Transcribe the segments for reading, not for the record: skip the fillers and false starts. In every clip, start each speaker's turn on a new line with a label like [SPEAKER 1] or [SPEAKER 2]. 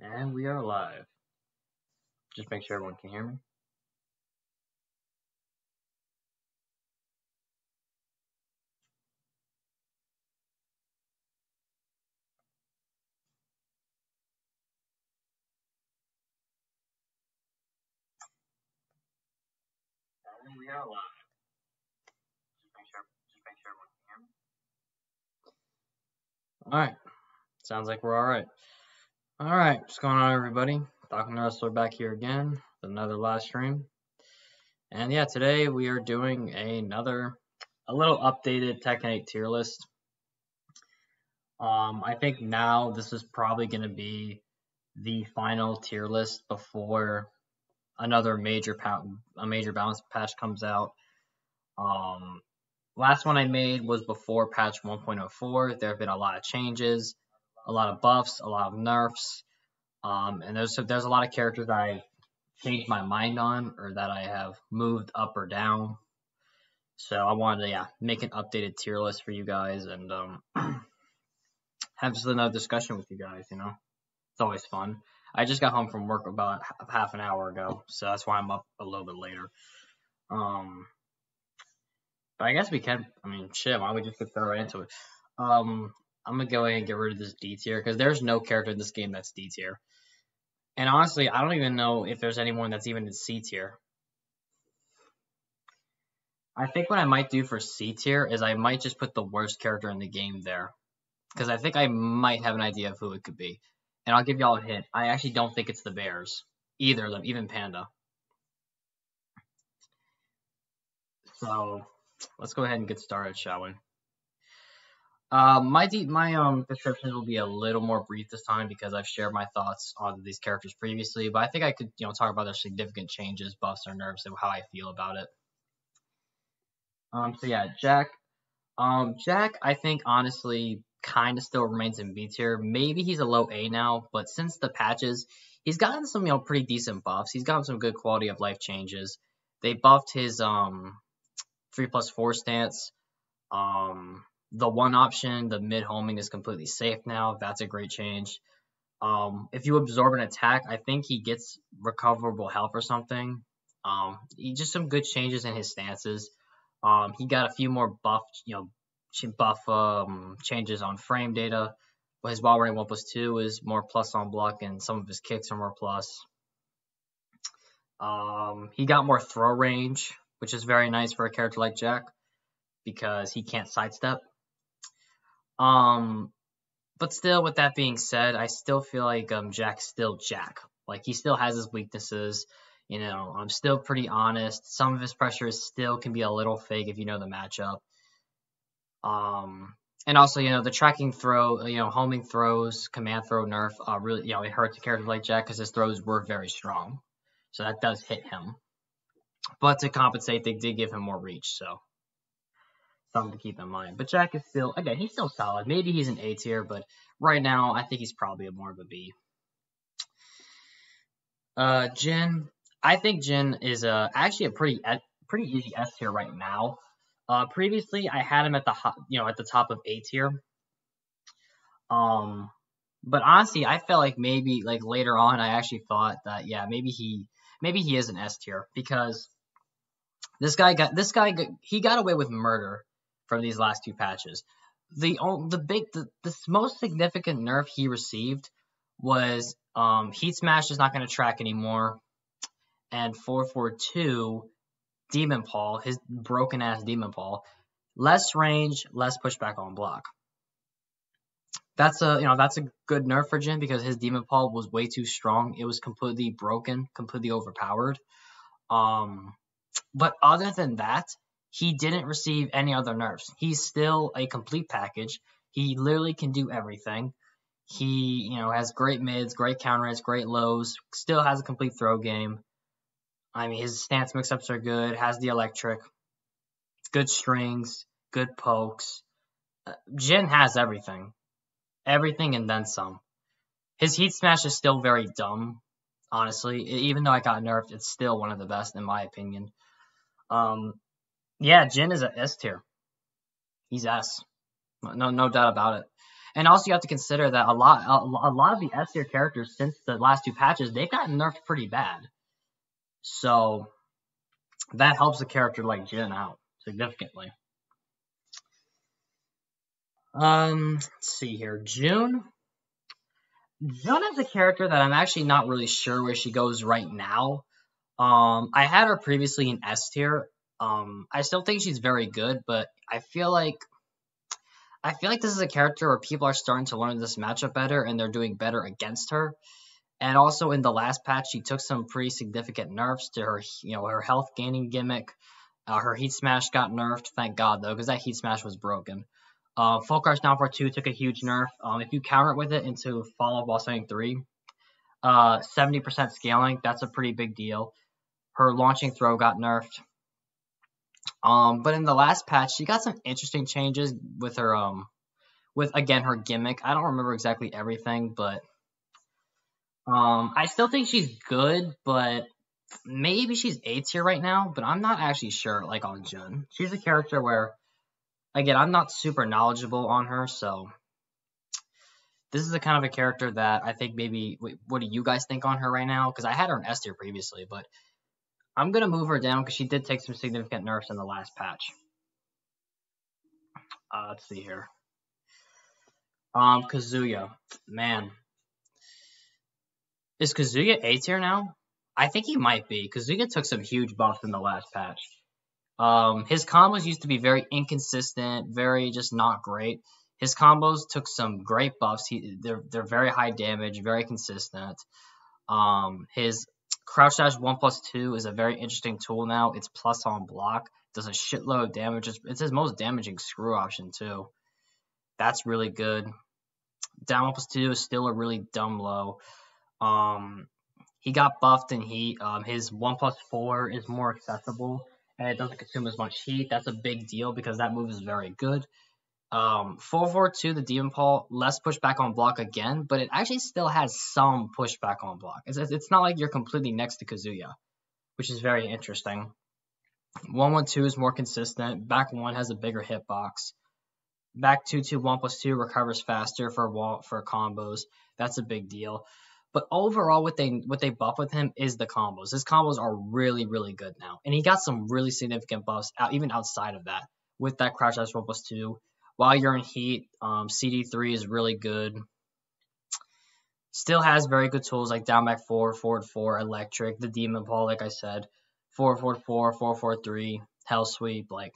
[SPEAKER 1] And we are live. Just make sure everyone can hear me. And we are live. Just make sure everyone can hear me. Alright. Sounds like we're alright. Alright, what's going on, everybody? Talking Wrestler back here again with another live stream. And yeah, today we are doing a little updated Tekken 8 tier list. I think now this is probably going to be the final tier list before another major balance patch comes out. Last one I made was before patch 1.04. There have been a lot of changes, a lot of buffs, a lot of nerfs, and there's a lot of characters that I changed my mind on or that I have moved up or down. So I wanted to make an updated tier list for you guys and have just another discussion with you guys. It's always fun. I just got home from work about half an hour ago, so that's why I'm up a little bit later. But I guess we can. I mean, shit. Why don't we just get right into it? I'm gonna go ahead and get rid of this D tier because there's no character in this game that's D tier. And honestly, I don't even know if there's anyone that's even in C tier. I think what I might do for C tier is I might just put the worst character in the game there. Because I think I might have an idea of who it could be. And I'll give y'all a hint. I actually don't think it's the Bears. Either of them, even Panda. So, let's go ahead and get started, shall we? My descriptions will be a little more brief this time because I've shared my thoughts on these characters previously, but I think I could, talk about their significant changes, buffs, or nerfs, and how I feel about it. So yeah, Jack. Jack, I think honestly kind of still remains in B tier. Maybe he's a low A now, but since the patches, he's gotten some, pretty decent buffs. He's gotten some good quality of life changes. They buffed his 3+4 stance. The one option, the mid homing, is completely safe now. That's a great change. If you absorb an attack, I think he gets recoverable health or something. Just some good changes in his stances. He got a few more changes on frame data. But his while running 1+2 is more plus on block, and some of his kicks are more plus. He got more throw range, which is very nice for a character like Jack because he can't sidestep. But still, with that being said, I still feel like Jack's still Jack. Like, he still has his weaknesses. I'm still pretty honest. Some of his pressures still can be a little fake if you know the matchup. And also, the tracking throw, homing throws, command throw nerf, really, it hurts a character like Jack because his throws were very strong. So that does hit him. But to compensate, they did give him more reach, so something to keep in mind. But Jack is still, again, he's still solid. Maybe he's an A tier, but right now, I think he's probably more of a B. Jin. I think Jin is actually a pretty easy S tier right now. Previously, I had him at the top of A tier. But honestly, I felt like maybe later on, I actually thought that maybe he is an S tier because this guy got away with murder from these last two patches. The most significant nerf he received was Heat Smash is not going to track anymore, and 442 Demon Paul, his broken ass Demon Paul, less range, less pushback on block. That's a good nerf for Jin because his Demon Paul was way too strong. It was completely broken, completely overpowered. But other than that, he didn't receive any other nerfs. He's still a complete package. He literally can do everything. He, has great mids, great counter hits, great lows, still has a complete throw game. I mean, his stance mix-ups are good, has the electric, good strings, good pokes. Jin has everything. Everything and then some. His Heat Smash is still very dumb, honestly. Even though I got nerfed, it's still one of the best in my opinion. Jin is a S tier. He's S. No doubt about it. And also you have to consider that a lot of the S tier characters since the last two patches, they've gotten nerfed pretty bad. So that helps a character like Jin out significantly. Let's see here. June is a character that I'm actually not really sure where she goes right now. I had her previously in S tier. I still think she's very good, but I feel like this is a character where people are starting to learn this matchup better, and they're doing better against her. And also in the last patch, she took some pretty significant nerfs to her, her health gaining gimmick. Her Heat Smash got nerfed, thank God though, because that Heat Smash was broken. Full Crouch Down for 2 took a huge nerf. If you counter it with it into follow up while setting 3, 70% scaling, that's a pretty big deal. Her launching throw got nerfed. But in the last patch, she got some interesting changes with her, with again her gimmick. I don't remember exactly everything, but I still think she's good, but maybe she's A tier right now. But I'm not actually sure. Like on Jun, she's a character where, again, I'm not super knowledgeable on her, so this is the kind of a character that I think maybe. What do you guys think on her right now? Because I had her in S tier previously, but I'm gonna move her down because she did take some significant nerfs in the last patch. Let's see here. Kazuya, man, is Kazuya A tier now? I think he might be. Kazuya took some huge buffs in the last patch. His combos used to be very inconsistent, very just not great. His combos took some great buffs. They're very high damage, very consistent. His Crouch Dash 1+2 is a very interesting tool now. It's plus on block, does a shitload of damage. It's his most damaging screw option too. That's really good. Down 1+2 is still a really dumb low. He got buffed in heat. His 1+4 is more accessible, and it doesn't consume as much heat. That's a big deal because that move is very good. 442, the Demon Paw, less pushback on block again, but it actually still has some pushback on block. It's not like you're completely next to Kazuya, which is very interesting. 112 is more consistent. Back 1 has a bigger hitbox. Back 2 1+2 recovers faster for combos. That's a big deal. But overall, what they buff with him is the combos. His combos are really, really good now, and he got some really significant buffs even outside of that with that Crouch Dash 1+2. While you're in heat, CD3 is really good. Still has very good tools like down back 4, forward 4, electric, the Demon Paw, like I said, 444, 443, Hell Sweep. Like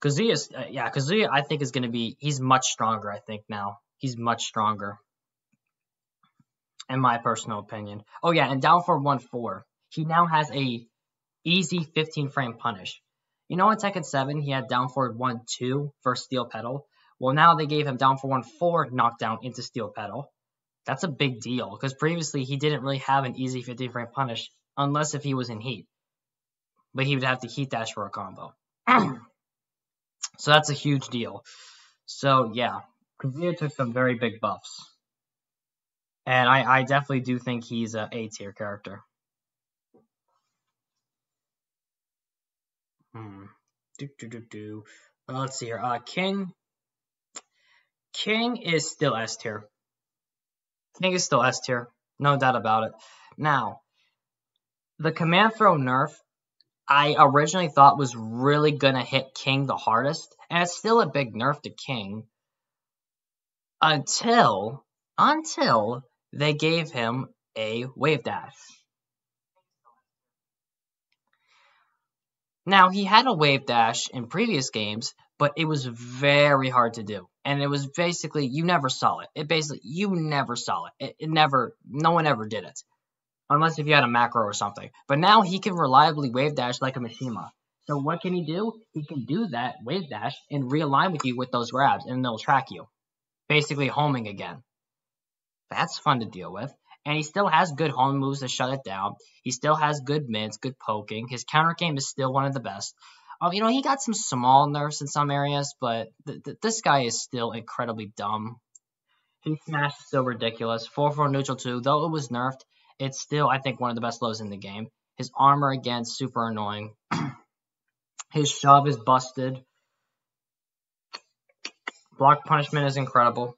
[SPEAKER 1] Kazuya, I think is gonna be. He's much stronger. I think now he's much stronger, in my personal opinion. Oh yeah, and down for 1-4, he now has a easy 15 frame punish. You know, in Tekken 7, he had down forward 1-2 for Steel Pedal. Well, now they gave him down for 1-4 knockdown into Steel Pedal. That's a big deal, because previously he didn't really have an easy 15 frame punish, unless if he was in heat. But he would have to heat dash for a combo. So that's a huge deal. So yeah, Kazuya took some very big buffs. And I definitely do think he's a A tier character. Let's see here. King is still S tier. King is still S tier. No doubt about it. Now, the command throw nerf, I originally thought was really going to hit King the hardest. And it's still a big nerf to King. Until they gave him a wave dash. Now, he had a wave dash in previous games, but it was very hard to do. And it was basically, you never saw it. You never saw it. No one ever did it. Unless if you had a macro or something. But now he can reliably wave dash like a Mishima. So what can he do? He can do that wave dash and realign with you with those grabs, and they'll track you. Basically homing again. That's fun to deal with. And he still has good home moves to shut it down. He still has good mids, good poking. His counter game is still one of the best. He got some small nerfs in some areas, but this guy is still incredibly dumb. His smash is still ridiculous. 4-4 neutral 2, though it was nerfed, it's still, I think, one of the best lows in the game. His armor, again, super annoying. His shove is busted. Block punishment is incredible.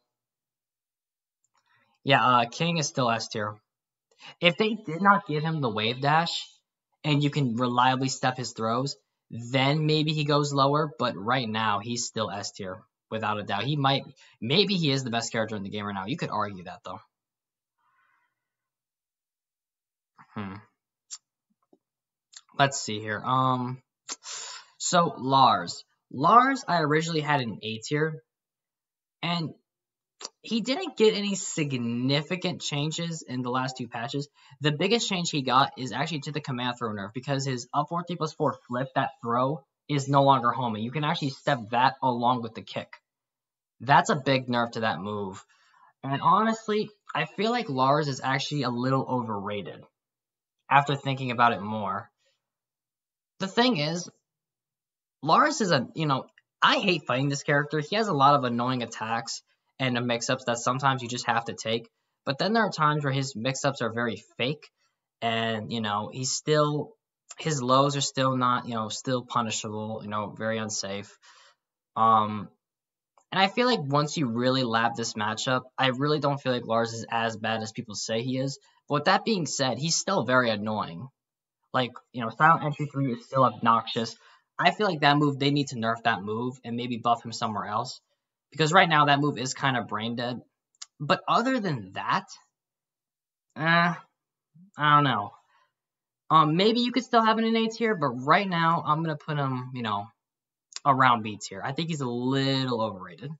[SPEAKER 1] Yeah, King is still S tier. If they did not give him the wave dash and you can reliably step his throws, then maybe he goes lower. But right now, he's still S tier without a doubt. Maybe he is the best character in the game right now. You could argue that though. Hmm. Let's see here. So Lars, I originally had an A tier, and he didn't get any significant changes in the last two patches. The biggest change he got is actually to the command throw nerf because his up 4-3+4 flip, that throw, is no longer homing. You can actually step that along with the kick. That's a big nerf to that move. And honestly, I feel like Lars is actually a little overrated after thinking about it more. The thing is, Lars is I hate fighting this character. He has a lot of annoying attacks and mix-ups that sometimes you just have to take. But then there are times where his mix-ups are very fake, and his lows are still not, still punishable, very unsafe. And I feel like once you really lab this matchup, I really don't feel like Lars is as bad as people say he is. But with that being said, he's still very annoying. Like, Silent Entry 3 is still obnoxious. I feel like that move, they need to nerf that move and maybe buff him somewhere else. Because right now, that move is kind of brain dead. But other than that, I don't know. Maybe you could still have him in A tier, but right now, I'm going to put him, around B tier. I think he's a little overrated.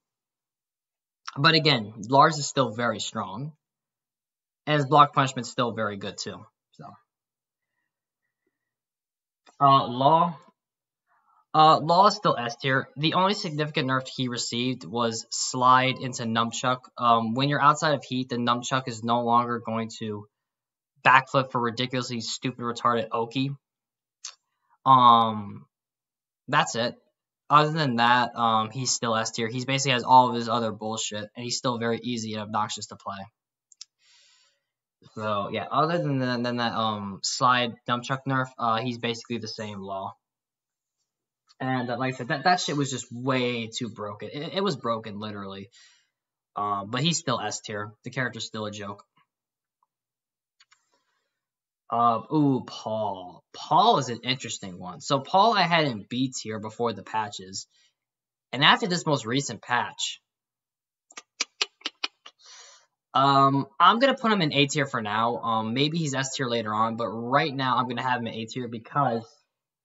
[SPEAKER 1] But again, Lars is still very strong. And his block punishment's still very good, too. So, Law. Law is still S tier. The only significant nerf he received was slide into Nunchuck. When you're outside of heat, the Nunchuck is no longer going to backflip for ridiculously stupid retarded Oki. That's it. Other than that, he's still S tier. He basically has all of his other bullshit, and he's still very easy and obnoxious to play. So yeah, other than that slide Nunchuck nerf, he's basically the same Law. And like I said, that shit was just way too broken. It was broken, literally. But he's still S tier. The character's still a joke. Paul. Paul is an interesting one. So Paul I had in B tier before the patches. And after this most recent patch, I'm gonna put him in A tier for now. Maybe he's S tier later on, but right now I'm gonna have him in A tier because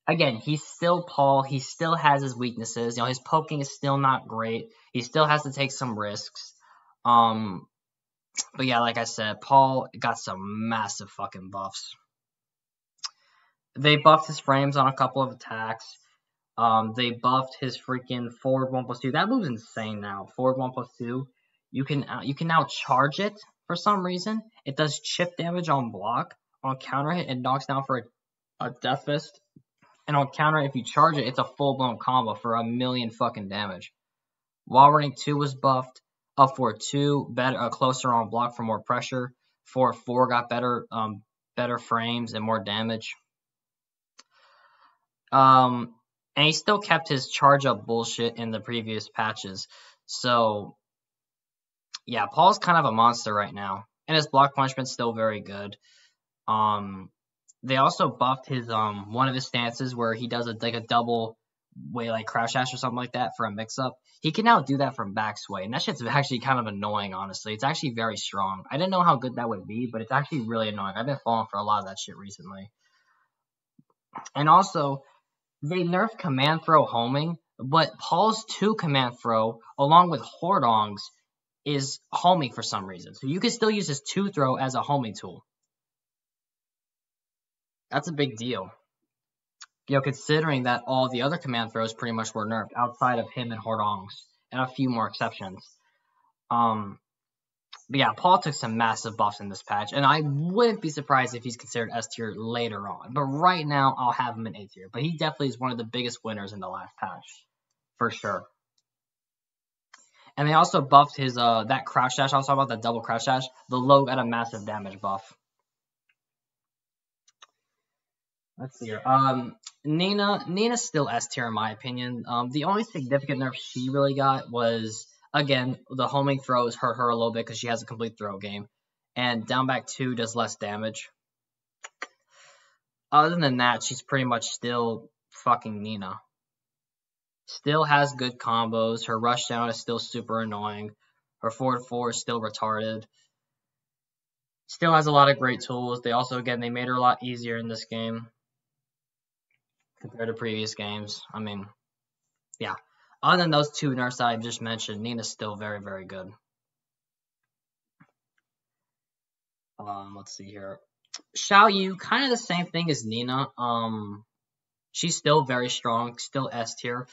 [SPEAKER 1] again, he's still Paul. He still has his weaknesses. His poking is still not great. He still has to take some risks. But yeah, like I said, Paul got some massive fucking buffs. They buffed his frames on a couple of attacks. They buffed his freaking forward 1+2. That move's insane now. Forward 1+2. You can now charge it for some reason. It does chip damage on block. On counter hit, it knocks down for a death fist. And on counter, if you charge it, it's a full-blown combo for 1,000,000 fucking damage. While running 2 was buffed. Up for 2, better, closer on block for more pressure. 4 got better frames and more damage. And he still kept his charge up bullshit in the previous patches. So yeah, Paul's kind of a monster right now, and his block punishment's still very good. They also buffed his one of his stances where he does a double way like crouch dash or something like that for a mix up. He can now do that from back sway, and that shit's actually kind of annoying, honestly. It's actually very strong. I didn't know how good that would be, but it's actually really annoying. I've been falling for a lot of that shit recently. And also, they nerfed command throw homing, but Paul's 2 command throw, along with Hordong's, is homing for some reason. So you can still use his 2 throw as a homing tool. That's a big deal. Considering that all the other command throws pretty much were nerfed outside of him and Hordong's, and a few more exceptions. But yeah, Paul took some massive buffs in this patch, and I wouldn't be surprised if he's considered S tier later on. But right now, I'll have him in A tier. But he definitely is one of the biggest winners in the last patch, for sure. And they also buffed his that crouch dash. I was talking about that double crouch dash. The low got a massive damage buff. Let's see here. Nina's still S tier in my opinion. The only significant nerf she really got was Again, the homing throws hurt her a little bit because she has a complete throw game. And down back 2 does less damage. Other than that, she's pretty much still fucking Nina. Still has good combos. Her rush down is still super annoying. Her forward 4 is still retarded. Still has a lot of great tools. They also, again, they made her a lot easier in this game compared to previous games. I mean, yeah. Other than those 2 nerfs that I just mentioned, Nina's still very, very good. Let's see here. Xiao Yu, kind of the same thing as Nina. She's still very strong, still S tier.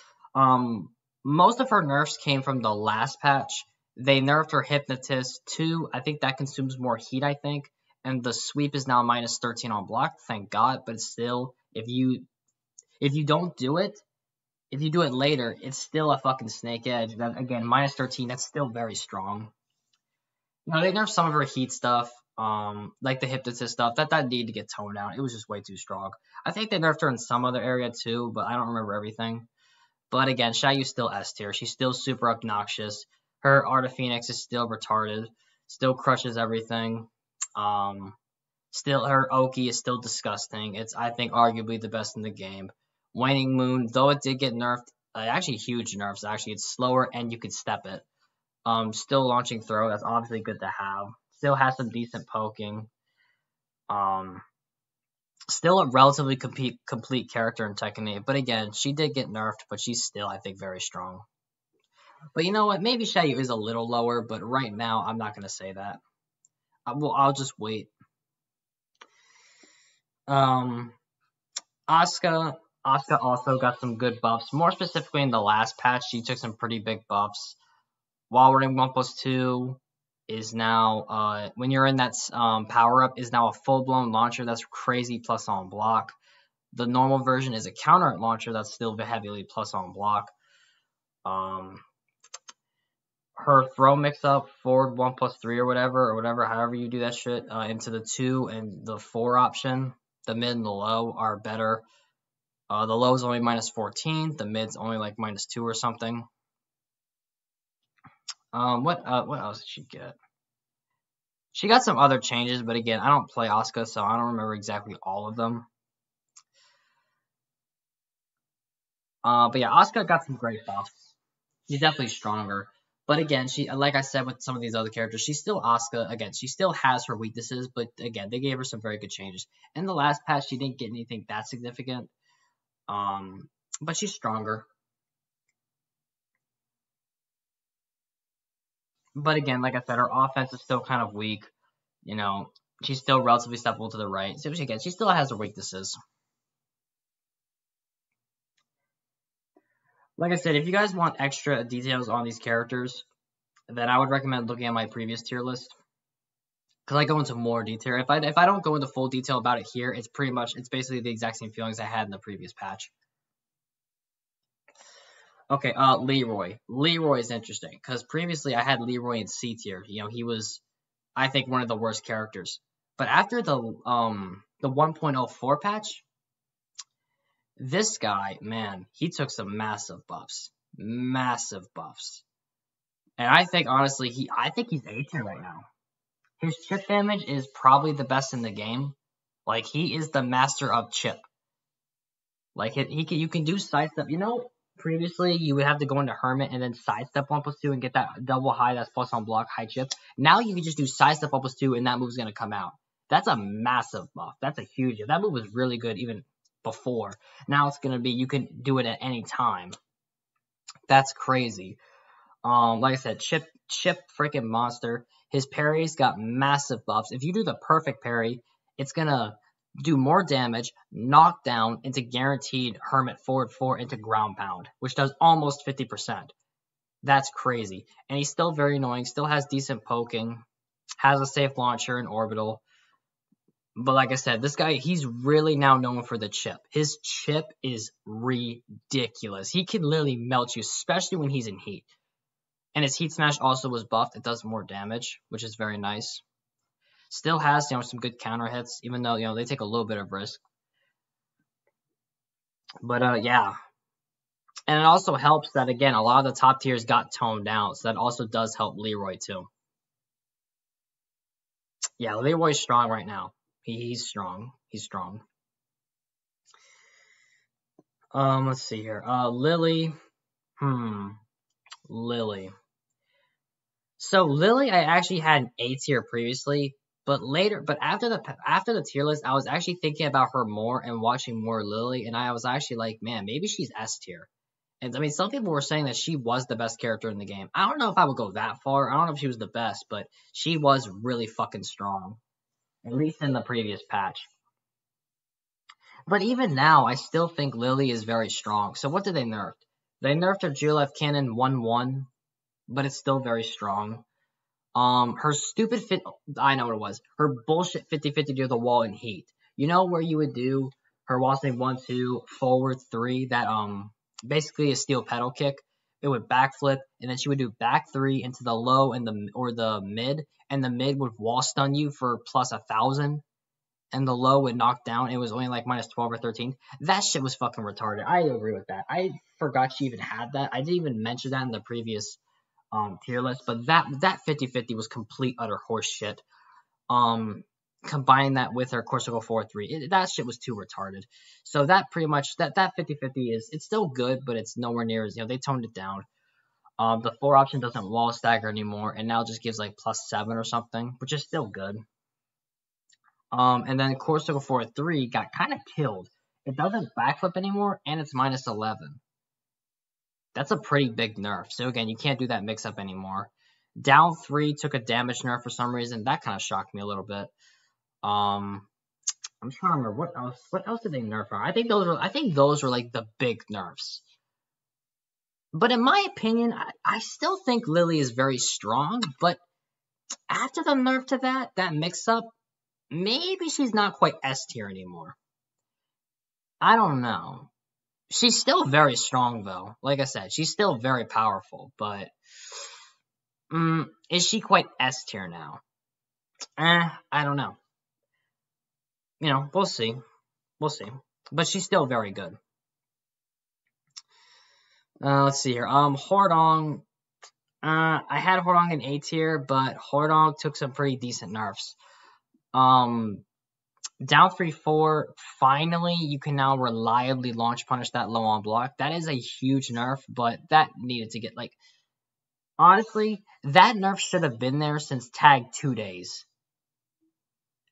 [SPEAKER 1] Most of her nerfs came from the last patch. They nerfed her Hypnotist too. I think that consumes more heat, I think. And the sweep is now minus 13 on block, thank God. But still, if you don't do it, if you do it later, it's still a fucking snake edge. That, again, minus 13, that's still very strong. No, they nerfed some of her heat stuff, like the Hypnotist stuff. That needed to get toned down. It was just way too strong. I think they nerfed her in some other area too, but I don't remember everything. But again, Xiao Yu's still S tier. She's still super obnoxious. Her Art of Phoenix is still retarded. Still crushes everything. Still, her Oki is still disgusting. It's, I think, arguably the best in the game. Waning Moon, though it did get nerfed, actually huge nerfs. Actually, it's slower and you could step it. Still launching throw. That's obviously good to have. Still has some decent poking. Still a relatively complete character in Tekken 8. But again, she did get nerfed, but she's still, I think, very strong. But you know what? Maybe Xiao Yu is a little lower, but right now, I'm not going to say that. I'll just wait. Asuka also got some good buffs. More specifically, in the last patch, she took some pretty big buffs. While we're in 1+2 is now, when you're in that power-up, is now a full-blown launcher that's crazy plus on block. The normal version is a counter launcher that's still heavily plus on block. Her throw mix-up, forward 1+3 or whatever, however you do that shit, into the 2 and the 4 option, the mid and the low are better. The low is only minus 14, the mid's only like minus 2 or something. What else did she get? She got some other changes, but again, I don't play Asuka, so I don't remember exactly all of them. But yeah, Asuka got some great buffs. She's definitely stronger. But again, she, like I said with some of these other characters, she's still Asuka. Again, she still has her weaknesses, but again, they gave her some very good changes. In the last patch, she didn't get anything that significant. But she's stronger. But again, like I said, her offense is still kind of weak. You know, she's still relatively steppable to the right. So again, she still has her weaknesses. Like I said, if you guys want extra details on these characters, then I would recommend looking at my previous tier list. Because I go into more detail. If I don't go into full detail about it here, it's basically the exact same feelings I had in the previous patch. Okay, Leroy. Leroy is interesting because previously I had Leroy in C tier. You know, he was, I think, one of the worst characters. But after the 1.04 patch, this guy, man, he took some massive buffs. Massive buffs. And I think, honestly, I think he's A tier right now. His chip damage is probably the best in the game. Like, he is the master of chip. Like, you can do sidestep. You know, previously, you would have to go into Hermit and then sidestep 1+2 and get that double high that's plus on block high chip. Now you can just do sidestep 1+2 and that move's going to come out. That's a massive buff. That's a huge. That move was really good even before. Now it's going to be, you can do it at any time. That's crazy. Like I said, Chip freaking monster. His parries got massive buffs. If you do the perfect parry, it's gonna do more damage, knock down into guaranteed Hermit forward 4 into ground pound, which does almost 50%. That's crazy. And he's still very annoying, still has decent poking, has a safe launcher and orbital. But like I said, this guy, he's really now known for the chip. His chip is ridiculous. He can literally melt you, especially when he's in heat. And his Heat Smash also was buffed. It does more damage, which is very nice. Still has, some good counter hits, even though, they take a little bit of risk. But, yeah. And it also helps that, again, a lot of the top tiers got toned down, so that also does help Leroy too. Yeah, Leroy's strong right now. He's strong. He's strong. Let's see here. Lily. Lily. So Lily, I actually had an A tier previously, but after the tier list, I was actually thinking about her more and watching more Lily, and I was actually like, man, maybe she's S tier. And I mean, some people were saying that she was the best character in the game. I don't know if I would go that far. I don't know if she was the best, but she was really fucking strong, at least in the previous patch. But even now, I still think Lily is very strong. So what did they nerf? They nerfed her GLF cannon 1-1, but it's still very strong. Her stupid I know what it was. Her bullshit 50-50 near the wall in heat. You know where you would do her wall save 1-2, forward 3, that, basically a steel pedal kick. It would backflip, and then she would do back 3 into the low and the mid, and the mid would wall stun you for plus 1,000, and the low would knock down. It was only like minus 12 or 13. That shit was fucking retarded. I agree with that. I forgot she even had that. I didn't even mention that in the previous tier list, but that 50-50 was complete utter horse shit. Combine that with her Corsical 4-3, that shit was too retarded. So that pretty much that 50-50 it's still good, but it's nowhere near as, they toned it down. The 4 option doesn't wall stagger anymore, and now just gives like plus 7 or something, which is still good. And then Corsical 4-3 got kind of killed. It doesn't backflip anymore, and it's minus 11. That's a pretty big nerf. So again, you can't do that mix up anymore. Down 3 took a damage nerf for some reason. That kind of shocked me a little bit. I'm trying to remember what else. What else did they nerf her? I think those were like the big nerfs. But in my opinion, I still think Lily is very strong. But after the nerf to that mix up, maybe she's not quite S tier anymore. I don't know. She's still very strong though. Like I said, she's still very powerful. But is she quite S tier now? I don't know. We'll see. We'll see. But she's still very good. Let's see here. Hordong. I had Hordong in A tier, but Hordong took some pretty decent nerfs. Down 3-4. Finally, you can now reliably launch punish that low on block. That is a huge nerf, but that needed to get honestly, that nerf should have been there since tag 2 days.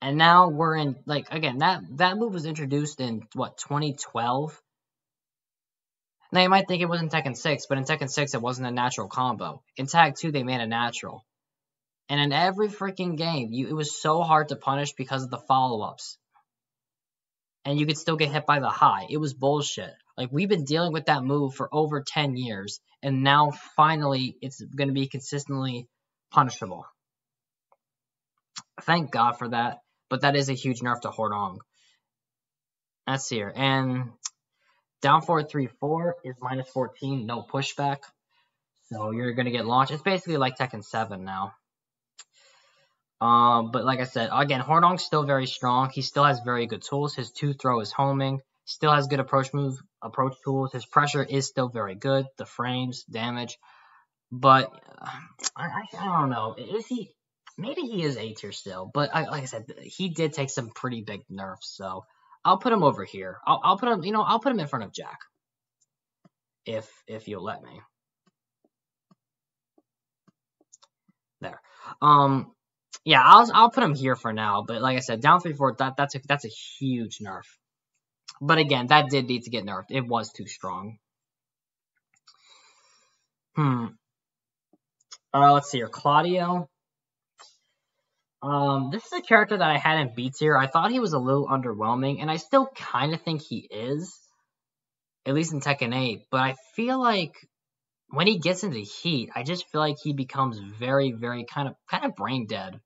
[SPEAKER 1] And now we're in, again, that move was introduced in, 2012? Now, you might think it was in Tekken 6, but in Tekken 6, it wasn't a natural combo. In Tag 2, they made it natural. And in every freaking game, it was so hard to punish because of the follow-ups. And you could still get hit by the high. It was bullshit. We've been dealing with that move for over 10 years, and now, finally, it's going to be consistently punishable. Thank God for that. But that is a huge nerf to Hordong. Let's see here. And down 4-3-4 is minus 14, no pushback. So you're going to get launched. It's basically like Tekken 7 now. But like I said, again, Hordong's still very strong. He still has very good tools. His 2-throw is homing. Still has good approach tools. His pressure is still very good. The frames, damage. But I don't know. Is he... Maybe he is A tier still, but like I said, he did take some pretty big nerfs, so I'll put him over here. I'll put him, I'll put him in front of Jack, if you'll let me. There. Yeah, I'll put him here for now, but like I said, down 3-4, that's a huge nerf. But again, that did need to get nerfed. It was too strong. Let's see here, Claudio. This is a character that I had in B tier. I thought he was a little underwhelming, and I still kind of think he is, at least in Tekken 8, but I feel like when he gets into heat, I just feel like he becomes very, very kind of brain dead.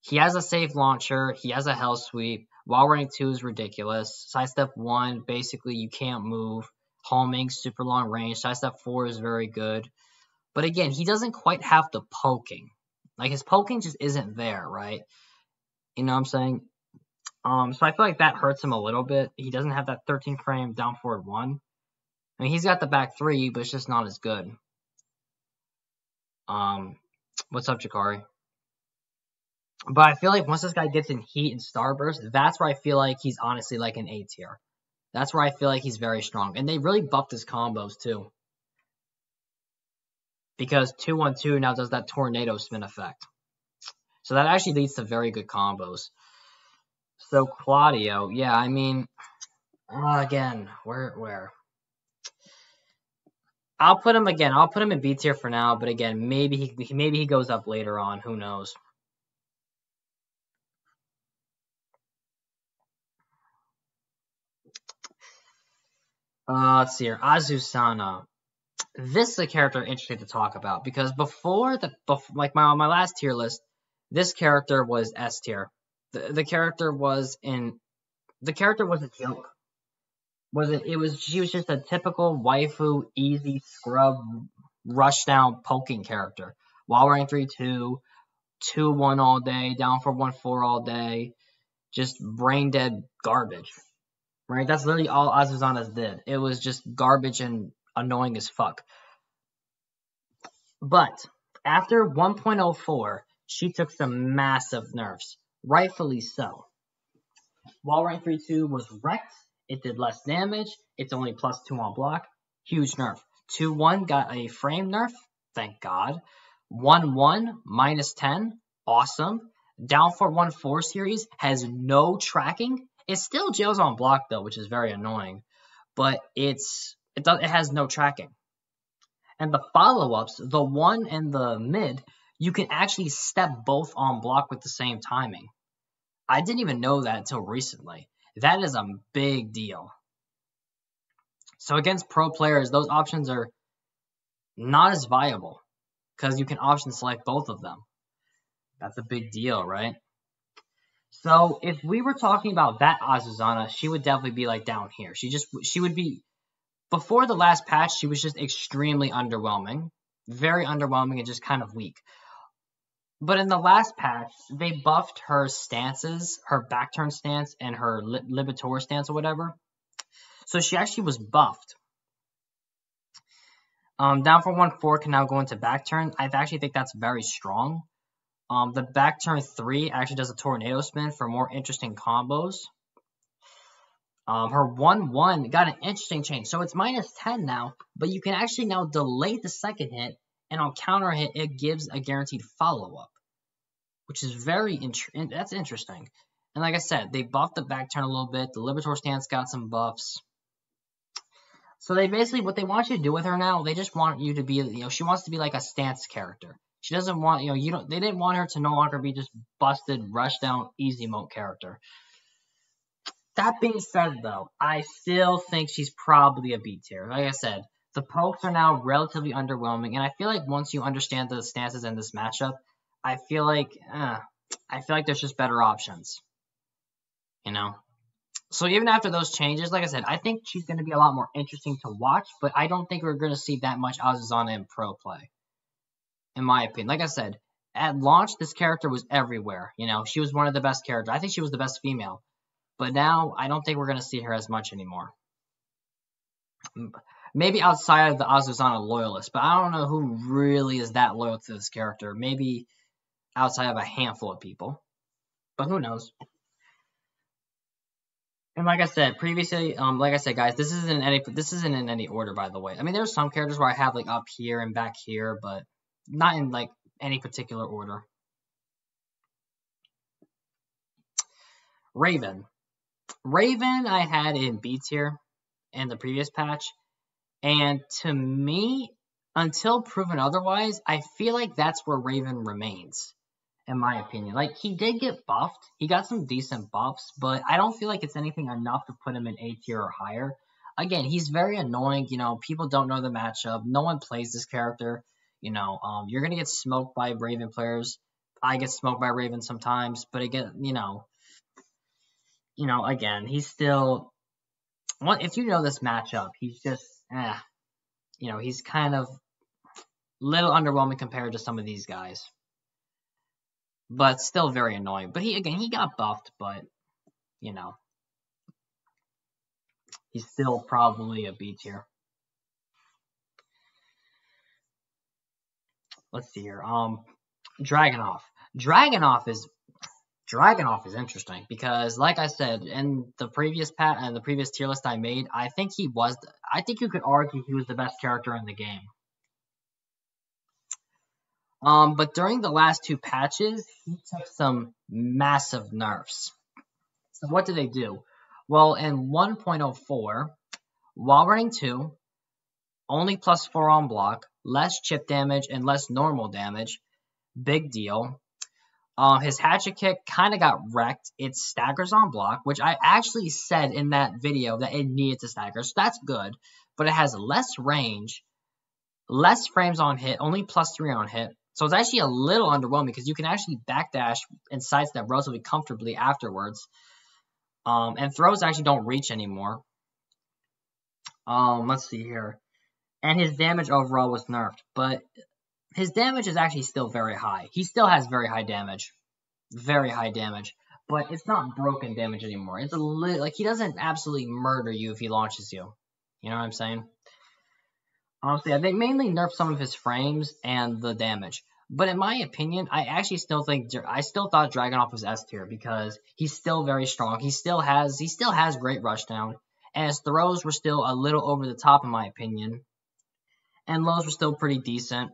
[SPEAKER 1] He has a safe launcher, he has a hell sweep, while running 2 is ridiculous, sidestep 1, basically you can't move, homing, super long range, sidestep 4 is very good, but again, he doesn't quite have the poking. His poking just isn't there, right? You know what I'm saying? So I feel like that hurts him a little bit. He doesn't have that 13 frame down forward 1. I mean, he's got the back 3, but it's just not as good. What's up, Jakari? But I feel like once this guy gets in heat and starburst, that's where I feel like he's honestly like an A tier. That's where I feel like he's very strong. And they really buffed his combos too. Because 2-1-2 now does that tornado spin effect. So that actually leads to very good combos. So Claudio, yeah, I mean, again, where? I'll put him in B tier for now, but again, maybe he goes up later on. Who knows? Let's see here. Azusana. This is a character interesting to talk about because before like on my last tier list, this character was S tier. The character was a joke. She was just a typical waifu, easy scrub, rush down poking character. While rank 3-2, 2-1 all day, down for 1-4 all day, just brain dead garbage. Right? That's literally all Azuzana's did. It was just garbage and annoying as fuck. But after 1.04, she took some massive nerfs. Rightfully so. While rank 3-2 was wrecked, it did less damage. It's only +2 on block. Huge nerf. 2-1 got a frame nerf. Thank God. 1-1 -10. Awesome. Down for 1-4 series has no tracking. It still jails on block though, which is very annoying. But it has no tracking. And the follow-ups, the 1 and the mid, you can actually step both on block with the same timing. I didn't even know that until recently. That is a big deal. So against pro players, those options are not as viable because you can option select both of them. That's a big deal, right? So if we were talking about that Azuzana, she would definitely be like down here. She would be, before the last patch, she was just extremely underwhelming. Very underwhelming and just kind of weak. But in the last patch, they buffed her stances, her back turn stance, and her Libitor stance or whatever. So she actually was buffed. Down for 1-4 can now go into back turn. I actually think that's very strong. The back turn 3 actually does a tornado spin for more interesting combos. Her 1-1 got an interesting change. So it's -10 now, but you can actually now delay the second hit, and on counter hit, it gives a guaranteed follow-up, which is that's interesting. And like I said, they buffed the back turn a little bit. The Libitor stance got some buffs. So they basically, what they want you to do with her now, they just want you to be, she wants to be like a stance character. She doesn't want, they didn't want her to no longer be just busted, rush down, easy mode character. That being said, though, I still think she's probably a B tier. Like I said, the pokes are now relatively underwhelming, and I feel like once you understand the stances in this matchup, I feel like there's just better options. So even after those changes, like I said, I think she's going to be a lot more interesting to watch, but I don't think we're going to see that much Azuzana in pro play, in my opinion. Like I said, at launch, this character was everywhere. She was one of the best characters. I think she was the best female. But now, I don't think we're going to see her as much anymore. Maybe outside of the Azuzana loyalists, but I don't know who really is that loyal to this character. Maybe outside of a handful of people. But who knows? And like I said previously, guys, this isn't in any order, by the way. I mean, there's some characters where I have like up here and back here, but not in like any particular order. Raven, I had in B tier in the previous patch, and to me, until proven otherwise, I feel like that's where Raven remains. In my opinion, like he did get buffed, he got some decent buffs, but I don't feel like it's anything enough to put him in A tier or higher. Again, he's very annoying. People don't know the matchup. No one plays this character. You're gonna get smoked by Raven players. I get smoked by Raven sometimes, but again, again, he's still. If you know this matchup, he's just, he's kind of little underwhelming compared to some of these guys. But still very annoying. But he got buffed, but, he's still probably a B tier. let's see here. Dragonoff. Dragonoff is Dragonoff is interesting because, like I said in the previous the previous tier list I made, I think he was. I think you could argue he was the best character in the game. But during the last two patches, he took some massive nerfs. So what did they do? Well, in 1.04, while running 2, only +4 on block, less chip damage, and less normal damage. Big deal. His hatchet kick kind of got wrecked. It staggers on block, which I actually said in that video that it needed to stagger, so that's good. But it has less range, less frames on hit, only +3 on hit. So it's actually a little underwhelming because you can actually backdash and sidestep relatively comfortably afterwards. And throws actually don't reach anymore. Let's see here. And his damage overall was nerfed, but his damage is actually still very high. He still has very high damage. Very high damage. But it's not broken damage anymore. It's a little, like, he doesn't absolutely murder you if he launches you. You know what I'm saying? Honestly, they mainly nerfed some of his frames and the damage. But in my opinion, I actually still thought Dragonoff was S tier because he's still very strong. He still has great rushdown, and his throws were still a little over the top in my opinion, and lows were still pretty decent,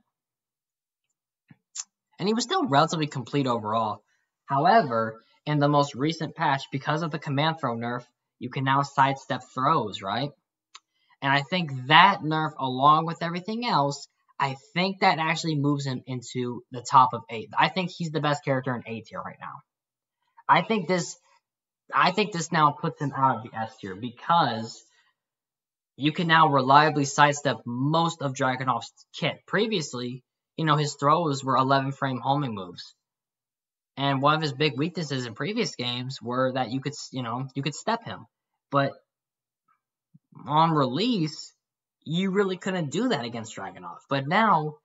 [SPEAKER 1] and he was still relatively complete overall. However, in the most recent patch, because of the command throw nerf, you can now sidestep throws, right? And I think that nerf, along with everything else, I think that actually moves him into the top of 8. I think he's the best character in A tier right now. I think this now puts him out of the S tier because you can now reliably sidestep most of Dragonoff's kit. Previously, his throws were 11 frame homing moves. And one of his big weaknesses in previous games were that you could step him. But on release, you really couldn't do that against Dragonoff. But now,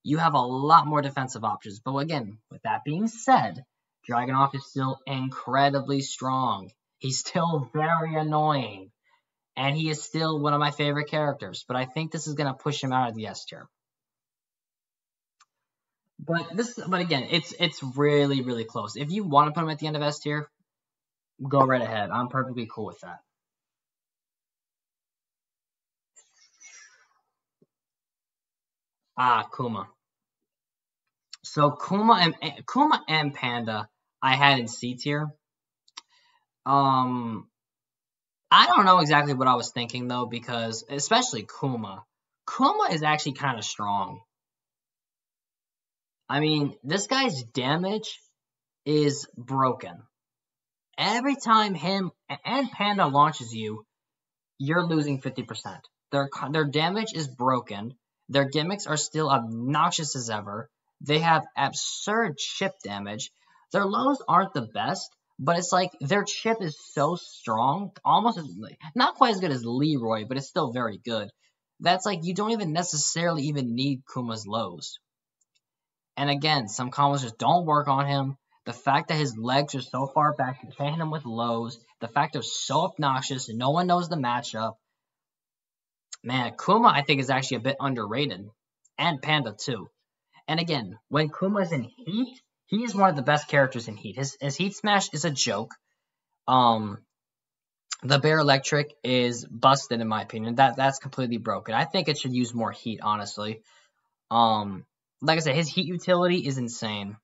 [SPEAKER 1] you have a lot more defensive options. But again, with that being said, Dragonoff is still incredibly strong. He's still very annoying. And he is still one of my favorite characters. But I think this is going to push him out of the S tier. But again, it's really, really close. If you want to put him at the end of S tier, go right ahead. I'm perfectly cool with that. Kuma. So Kuma and Panda I had in C tier. I don't know exactly what I was thinking though, because especially Kuma is actually kind of strong. I mean, this guy's damage is broken. Every time him and Panda launches you, you're losing 50%. Their damage is broken. Their gimmicks are still obnoxious as ever. They have absurd chip damage. Their lows aren't the best, but it's like their chip is so strong, almost not quite as good as Leroy, but it's still very good. That's like you don't even necessarily even need Kuma's lows. And again, some combos just don't work on him. The fact that his legs are so far back, you can't hit him with lows. The fact they're so obnoxious, no one knows the matchup. Man, Kuma I think is actually a bit underrated. And Panda too. And again, when Kuma's in Heat, he is one of the best characters in Heat. His Heat Smash is a joke. The Bear Electric is busted in my opinion. That's completely broken. I think it should use more heat, honestly. Like I said, his heat utility is insane.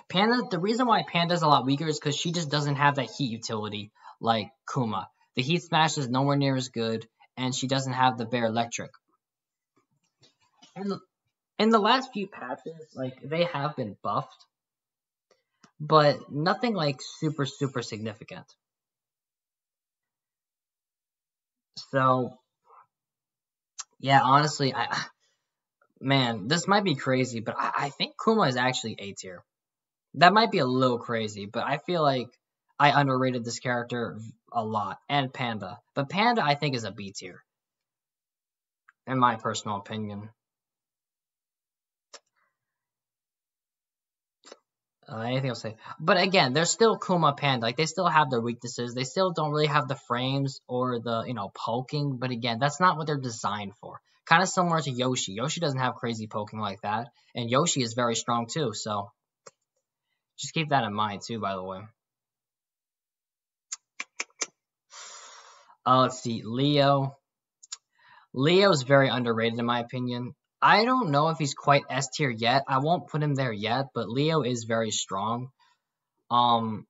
[SPEAKER 1] Panda, the reason why Panda's a lot weaker is because she just doesn't have that heat utility like Kuma. The Heat Smash is nowhere near as good, and she doesn't have the Bear Electric. And in the last few patches, like, they have been buffed, but nothing like super, super significant. So, yeah, honestly, man, this might be crazy, but I think Kuma is actually A tier. That might be a little crazy, but I feel like I underrated this character a lot, and Panda. But Panda, I think, is a B tier, in my personal opinion. Anything else to say? But again, they're still Kuma Panda. Like they still have their weaknesses. They still don't really have the frames or the poking. But again, that's not what they're designed for. Kind of similar to Yoshi. Yoshi doesn't have crazy poking like that, and Yoshi is very strong too. So just keep that in mind too. By the way. Let's see, Leo. Leo's very underrated in my opinion. I don't know if he's quite S tier yet. I won't put him there yet, but Leo is very strong. In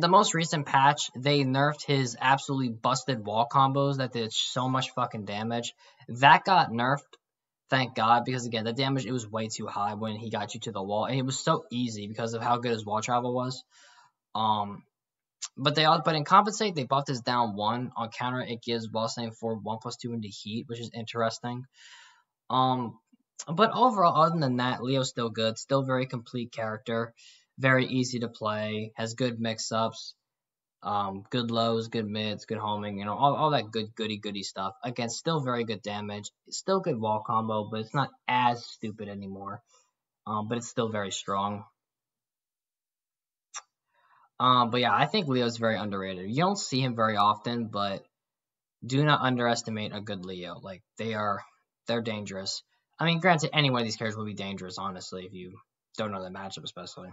[SPEAKER 1] the most recent patch, they nerfed his absolutely busted wall combos that did so much fucking damage. That got nerfed, thank God, because again, the damage, it was way too high when he got you to the wall, and it was so easy because of how good his wall travel was. But in compensate, they buffed his down 1. On counter, it gives wall standing for 1+2 into heat, which is interesting. But overall, other than that, Leo's still good, still very complete character, very easy to play, has good mix-ups, good lows, good mids, good homing, all that good goody stuff. Again, still very good damage, still good wall combo, but it's not as stupid anymore. But it's still very strong. But yeah, I think Leo's very underrated. You don't see him very often, but do not underestimate a good Leo. Like they're dangerous. I mean, granted, any one of these characters will be dangerous, honestly, if you don't know the matchup, especially.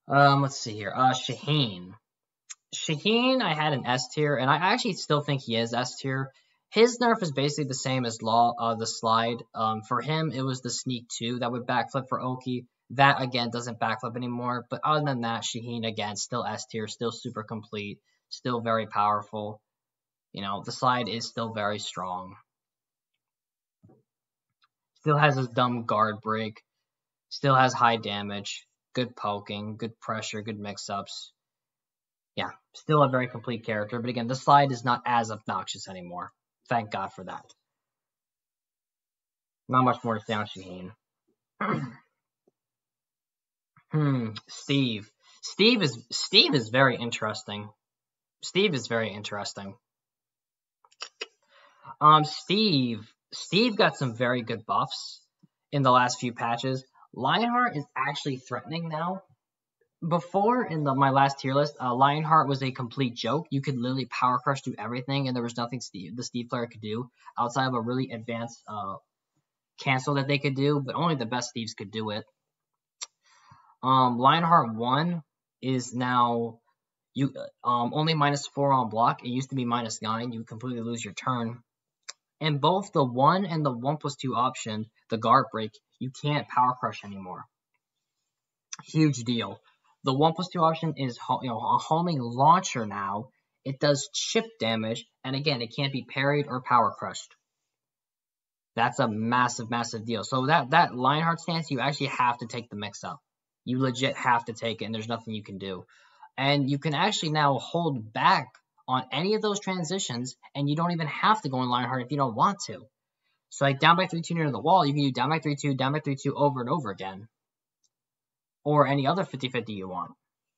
[SPEAKER 1] Let's see here. Shaheen. Shaheen, I had an S tier, and I actually still think he is S tier. His nerf is basically the same as the slide. For him, it was the sneak 2 that would backflip for Oki. That, again, doesn't backflip anymore. But other than that, Shaheen, again, still S tier, still super complete, still very powerful. The slide is still very strong. Still has his dumb guard break. Still has high damage. Good poking, good pressure, good mix-ups. Yeah, still a very complete character. But again, the slide is not as obnoxious anymore. Thank God for that. Not much more to say on Shaheen. Steve. Steve is very interesting. Steve is very interesting. Steve got some very good buffs in the last few patches. Lionheart is actually threatening now. Before, in my last tier list, Lionheart was a complete joke. You could literally power crush through everything, and there was nothing the Steve player could do outside of a really advanced cancel that they could do, but only the best Steves could do it. Lionheart 1 is now only -4 on block. It used to be -9. You completely lose your turn. And both the 1 and the 1+2 option, the guard break, you can't power crush anymore. Huge deal. The 1+2 option is a homing launcher now. It does chip damage, and again, it can't be parried or power crushed. That's a massive deal. So that Lionheart stance, you actually have to take the mix up. You legit have to take it, and there's nothing you can do. And you can actually now hold back on any of those transitions, and you don't even have to go in Lionheart if you don't want to. So like down by 3-2 near the wall, you can do down by 3-2, down by 3-2 over and over again. Or any other 50-50 you want,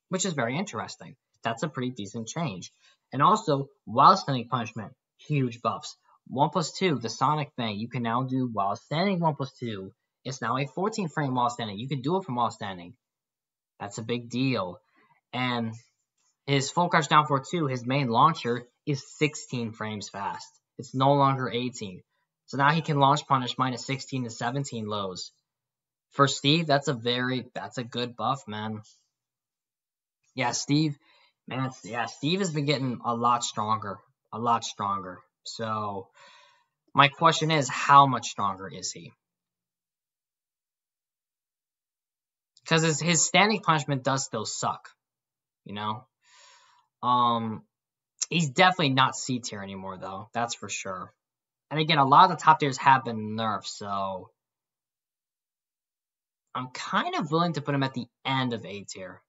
[SPEAKER 1] which is very interesting. That's a pretty decent change. And also, while standing punishment, huge buffs. 1+2, the Sonic thing, you can now do while standing 1+2. It's now a 14 frame while standing. You can do it from while standing. That's a big deal. And his full crouch down 4-2, his main launcher, is 16 frames fast. It's no longer 18. So now he can launch punish -16 to 17 lows. For Steve, that's a good buff, man. Yeah, Steve has been getting a lot stronger. So my question is, how much stronger is he? Because his standing punishment does still suck, He's definitely not C tier anymore, though. That's for sure. And again, a lot of the top tiers have been nerfed, so I'm kind of willing to put him at the end of A tier.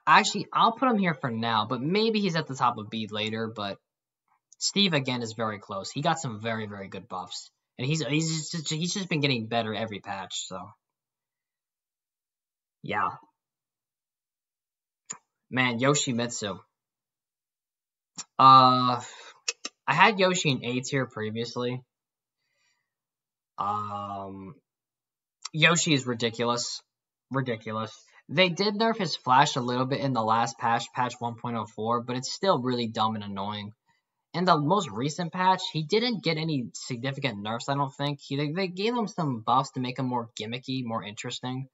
[SPEAKER 1] Actually, I'll put him here for now, but maybe he's at the top of B later. But Steve, again, is very close. He got some very, very good buffs. And he's just been getting better every patch, so. Yeah. Man, Yoshimitsu. I had Yoshi in A tier previously. Yoshi is ridiculous. Ridiculous. They did nerf his flash a little bit in the last patch, patch 1.04, but it's still really dumb and annoying. In the most recent patch, he didn't get any significant nerfs, I don't think. They gave him some buffs to make him more gimmicky, more interesting.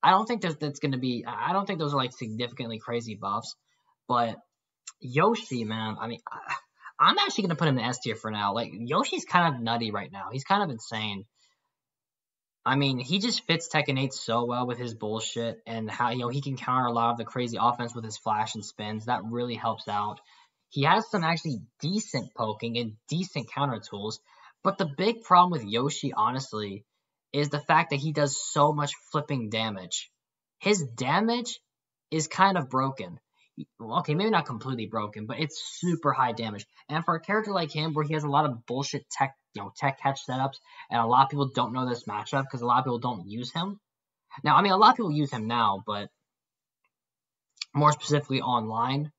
[SPEAKER 1] I don't think that's going to be... I don't think those are, like, significantly crazy buffs. But Yoshi, man, I mean... I'm actually going to put him in S tier for now. Like, Yoshi's kind of nutty right now. He's kind of insane. I mean, he just fits Tekken 8 so well with his bullshit and how, he can counter a lot of the crazy offense with his flash and spins. That really helps out. He has some actually decent poking and decent counter tools. But the big problem with Yoshi, honestly, is the fact that he does so much flipping damage. His damage is kind of broken. Okay, maybe not completely broken, but it's super high damage. And for a character like him, where he has a lot of bullshit tech catch setups, and a lot of people don't know this matchup because a lot of people don't use him. Now, I mean, a lot of people use him now, but more specifically online,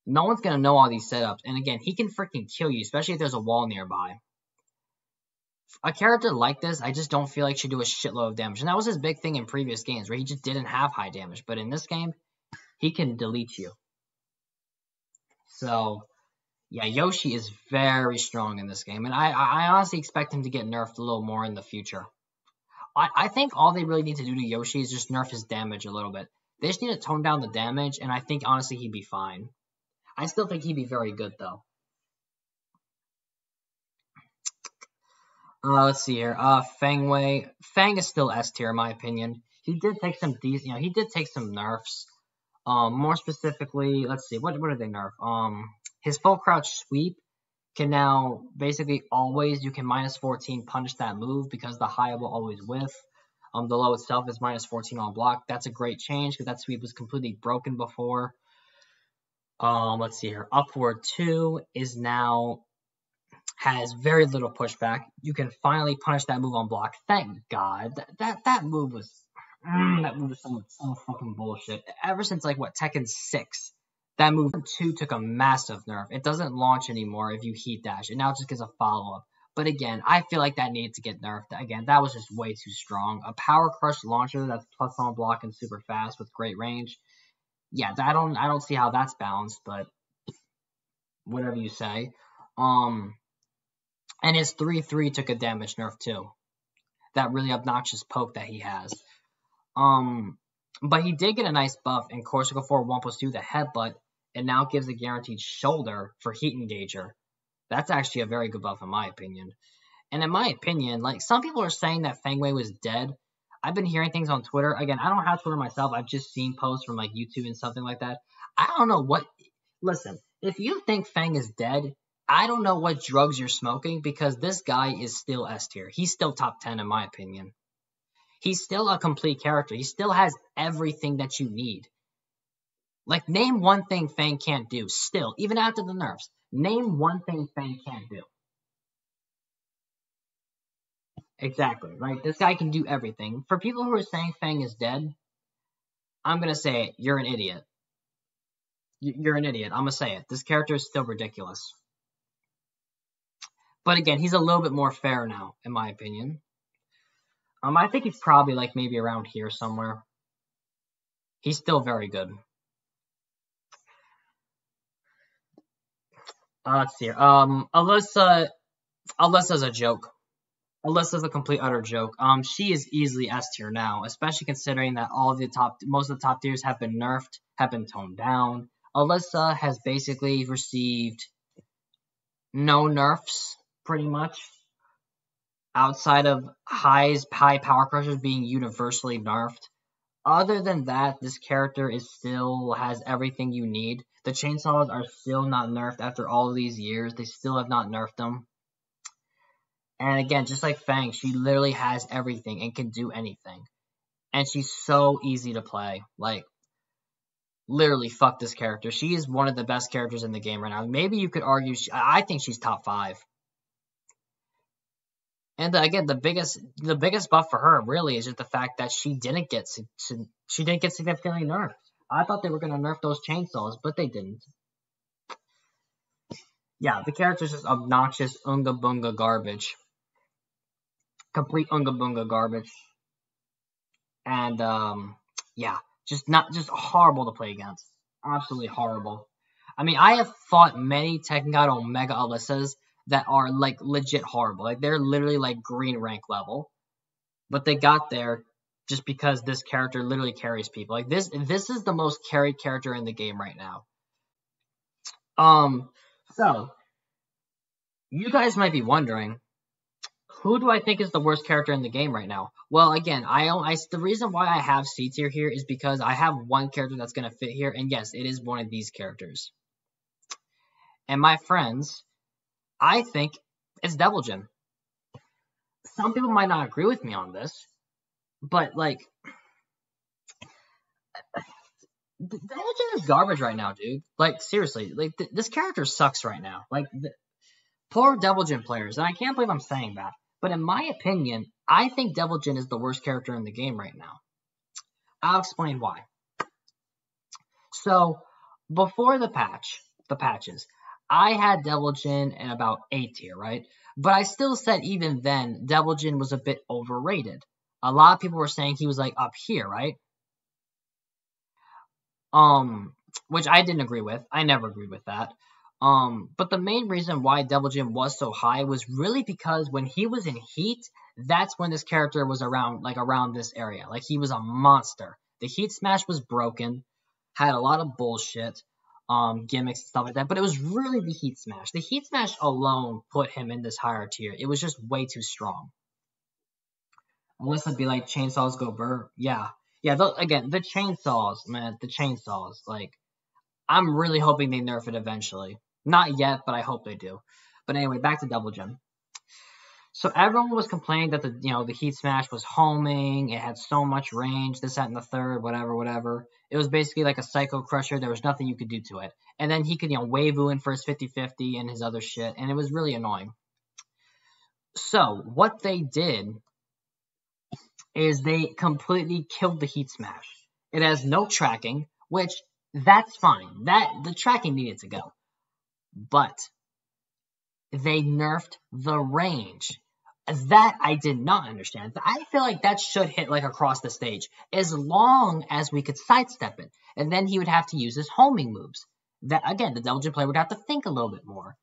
[SPEAKER 1] no one's gonna know all these setups. And again, he can freaking kill you, especially if there's a wall nearby. A character like this, I just don't feel like should do a shitload of damage. And that was his big thing in previous games, where he just didn't have high damage. But in this game, he can delete you. So, yeah, Yoshi is very strong in this game. And I honestly expect him to get nerfed a little more in the future. I think all they really need to do to Yoshi is just nerf his damage a little bit. They just need to tone down the damage, and I think, honestly, he'd be fine. I still think he'd be very good, though. Let's see here. Fang is still S tier, in my opinion. He did take some decent, he did take some nerfs. More specifically, let's see, what did they nerf? His full crouch sweep can now basically always, you can -14 punish that move because the high will always whiff. The low itself is -14 on block. That's a great change because that sweep was completely broken before. Let's see here. Upward 2 is now has very little pushback. You can finally punish that move on block. Thank God. That move was so fucking bullshit. Ever since, like, what, Tekken 6, that move 2 took a massive nerf. It doesn't launch anymore if you heat dash. It now just gets a follow-up. But again, I feel like that needed to get nerfed. Again, that was just way too strong. A Power Crush launcher that's plus on block and super fast with great range. Yeah, I don't see how that's balanced, but whatever you say. And his 3-3 took a damage nerf too. That really obnoxious poke that he has. But he did get a nice buff in Corsica 4 1+2, the headbutt. It now gives a guaranteed shoulder for Heat Engager. That's actually a very good buff in my opinion. And in my opinion, like, some people are saying that Fang Wei was dead. I've been hearing things on Twitter. Again, I don't have Twitter myself. I've just seen posts from, like, YouTube and something like that. I don't know what... Listen, if you think Fang is dead, I don't know what drugs you're smoking, because this guy is still S tier. He's still top 10 in my opinion. He's still a complete character. He still has everything that you need. Like, name one thing Fang can't do. Still, even after the nerfs. Name one thing Fang can't do. Exactly, right? This guy can do everything. For people who are saying Fang is dead, I'm going to say it. You're an idiot. You're an idiot. I'm going to say it. This character is still ridiculous. But again, he's a little bit more fair now, in my opinion. I think he's probably, like, maybe around here somewhere. He's still very good. Let's see here. Alyssa's a joke. Alyssa's a complete utter joke. She is easily S tier now, especially considering that most of the top tiers have been nerfed, have been toned down. Alyssa has basically received no nerfs, pretty much, outside of high power crushers being universally nerfed. Other than that, this character still has everything you need. The chainsaws are still not nerfed after all of these years. They still have not nerfed them. And again, just like Fang, she literally has everything and can do anything. And she's so easy to play. Like, literally, fuck this character. She is one of the best characters in the game right now. Maybe you could argue, I think she's top 5. And again, the biggest buff for her really is just the fact that she didn't get significantly nerfed. I thought they were gonna nerf those chainsaws, but they didn't. Yeah, the character's just obnoxious Unga Bunga garbage. Complete Unga Bunga garbage. and yeah, just horrible to play against. Absolutely horrible. I mean, I have fought many Tekken God Omega Alyssas that are like legit horrible. Like they're literally like green rank level, but they got there just because this character literally carries people. Like this is the most carried character in the game right now. Um, so you guys might be wondering, who do I think is the worst character in the game right now? Well, again, the reason why I have C tier here is because I have one character that's gonna fit here, and yes, it is one of these characters. And my friends, I think it's Devil Jin. Some people might not agree with me on this, but like, Devil Jin is garbage right now, dude. Like seriously, like this character sucks right now. Like poor Devil Jin players, and I can't believe I'm saying that. But in my opinion, I think Devil Jin is the worst character in the game right now. I'll explain why. So before the patches, I had Devil Jin in about A tier, right? But I still said even then Devil Jin was a bit overrated. A lot of people were saying he was like up here, right? Which I didn't agree with. I never agreed with that. But the main reason why Devil Jin was so high was really because when he was in heat, that's when this character was around this area. Like he was a monster. The heat smash was broken, had a lot of bullshit, gimmicks and stuff like that. But it was really the heat smash. The heat smash alone put him in this higher tier. It was just way too strong. Unless it'd be like chainsaws go burr. Yeah. Yeah, again, the chainsaws, man, the chainsaws. Like, I'm really hoping they nerf it eventually. Not yet, but I hope they do. But anyway, back to Devil Jin. So everyone was complaining that the heat smash was homing, it had so much range, this, that, and the third, whatever. It was basically like a Psycho Crusher. There was nothing you could do to it. And then he could, Waivu in for his 50-50 and his other shit, and it was really annoying. So what they did is they completely killed the heat smash. It has no tracking, which that's fine. The tracking needed to go. But they nerfed the range. That I did not understand. I feel like that should hit like across the stage, as long as we could sidestep it. And then he would have to use his homing moves. That again, the Devil Jin player would have to think a little bit more.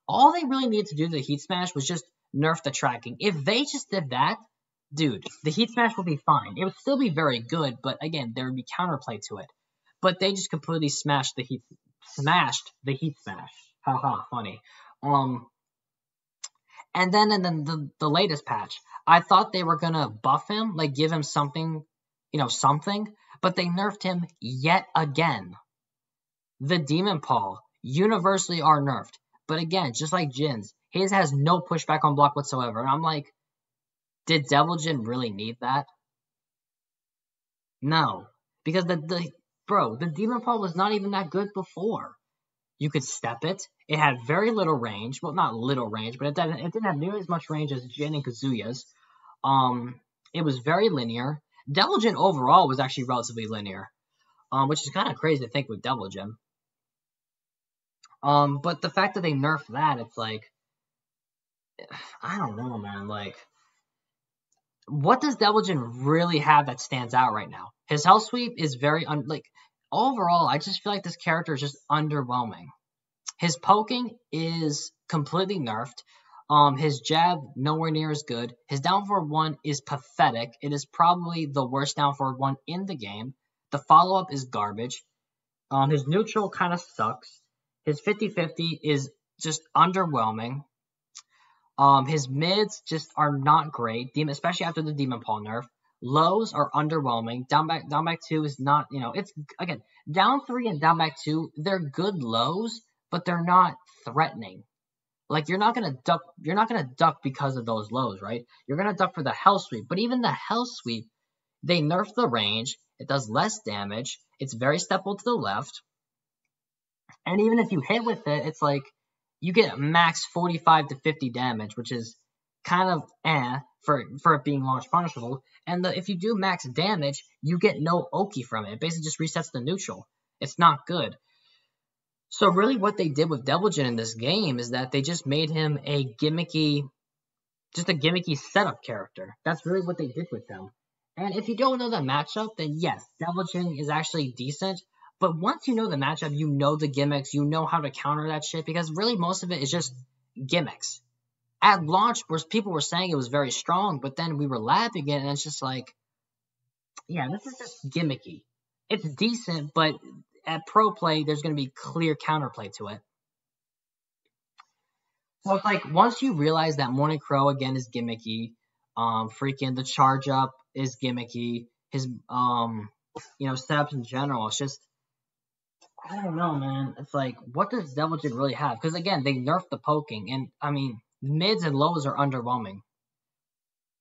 [SPEAKER 1] All they really needed to do to the heat smash was just nerf the tracking. If they just did that, dude, the heat smash would be fine. It would still be very good, but again, there would be counterplay to it. But they just completely smashed the heat smash. Haha, funny. And then in the latest patch, I thought they were gonna buff him, like give him something, something, but they nerfed him yet again. The Demon Paw universally are nerfed, but again, just like Jin's, his has no pushback on block whatsoever. And I'm like, did Devil Jin really need that? No, because the Demon Paw was not even that good before. You could step it. It had very little range. Well, not little range, but it didn't have nearly as much range as Jin and Kazuya's. It was very linear. Devil Jin overall was actually relatively linear, which is kind of crazy to think with Devil Jin. But the fact that they nerfed that, it's like, I don't know, man. Like, what does Devil Jin really have that stands out right now? His health sweep is very overall, I just feel like this character is just underwhelming. His poking is completely nerfed. His jab, nowhere near as good. His down forward 1 is pathetic. It is probably the worst down forward 1 in the game. The follow-up is garbage. His neutral kind of sucks. His 50-50 is just underwhelming. His mids just are not great, especially after the Demon Paw nerf. Lows are underwhelming. Down back 2 is not, it's, again, down 3 and down back 2, they're good lows, but they're not threatening. Like, you're not gonna duck because of those lows, right? You're gonna duck for the hell sweep. But even the hell sweep, they nerf the range, it does less damage, it's very steppable to the left. And even if you hit with it, it's like you get max 45 to 50 damage, which is kind of for it being launch punishable. And if you do max damage, you get no Oki from it. It basically just resets the neutral. It's not good. So really what they did with Devil Jin in this game is that they just made him a gimmicky setup character. That's really what they did with him. And if you don't know the matchup, then yes, Devil Jin is actually decent. But once you know the matchup, you know the gimmicks, you know how to counter that shit, because really most of it is just gimmicks. At launch, where people were saying it was very strong, but then we were laughing it, and it's just like, yeah, this is just gimmicky. It's decent, but at pro play, there's going to be clear counterplay to it. So it's like once you realize that Morning Crow again is gimmicky, freaking the charge up is gimmicky, his setups in general, it's just I don't know, man. It's like what does Devil Jin really have? Because again, they nerfed the poking, and I mean mids and lows are underwhelming.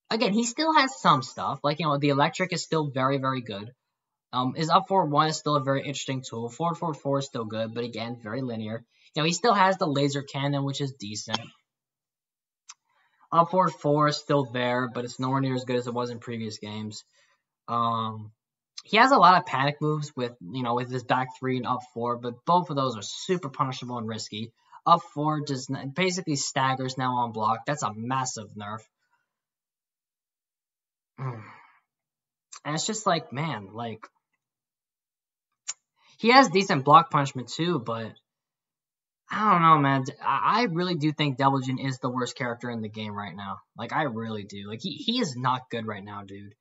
[SPEAKER 1] Again, he still has some stuff, like the electric is still very very good. His up forward 1 is still a very interesting tool. Forward 4 is still good, but again, very linear. He still has the laser cannon, which is decent. Up forward 4 is still there, but it's nowhere near as good as it was in previous games. He has a lot of panic moves with his back 3 and up 4, but both of those are super punishable and risky. Up 4 just basically staggers now on block. That's a massive nerf. And it's just like, man, like he has decent block punishment too, but I don't know, man. I really do think Devil Jin is the worst character in the game right now. Like, I really do. Like, he is not good right now, dude.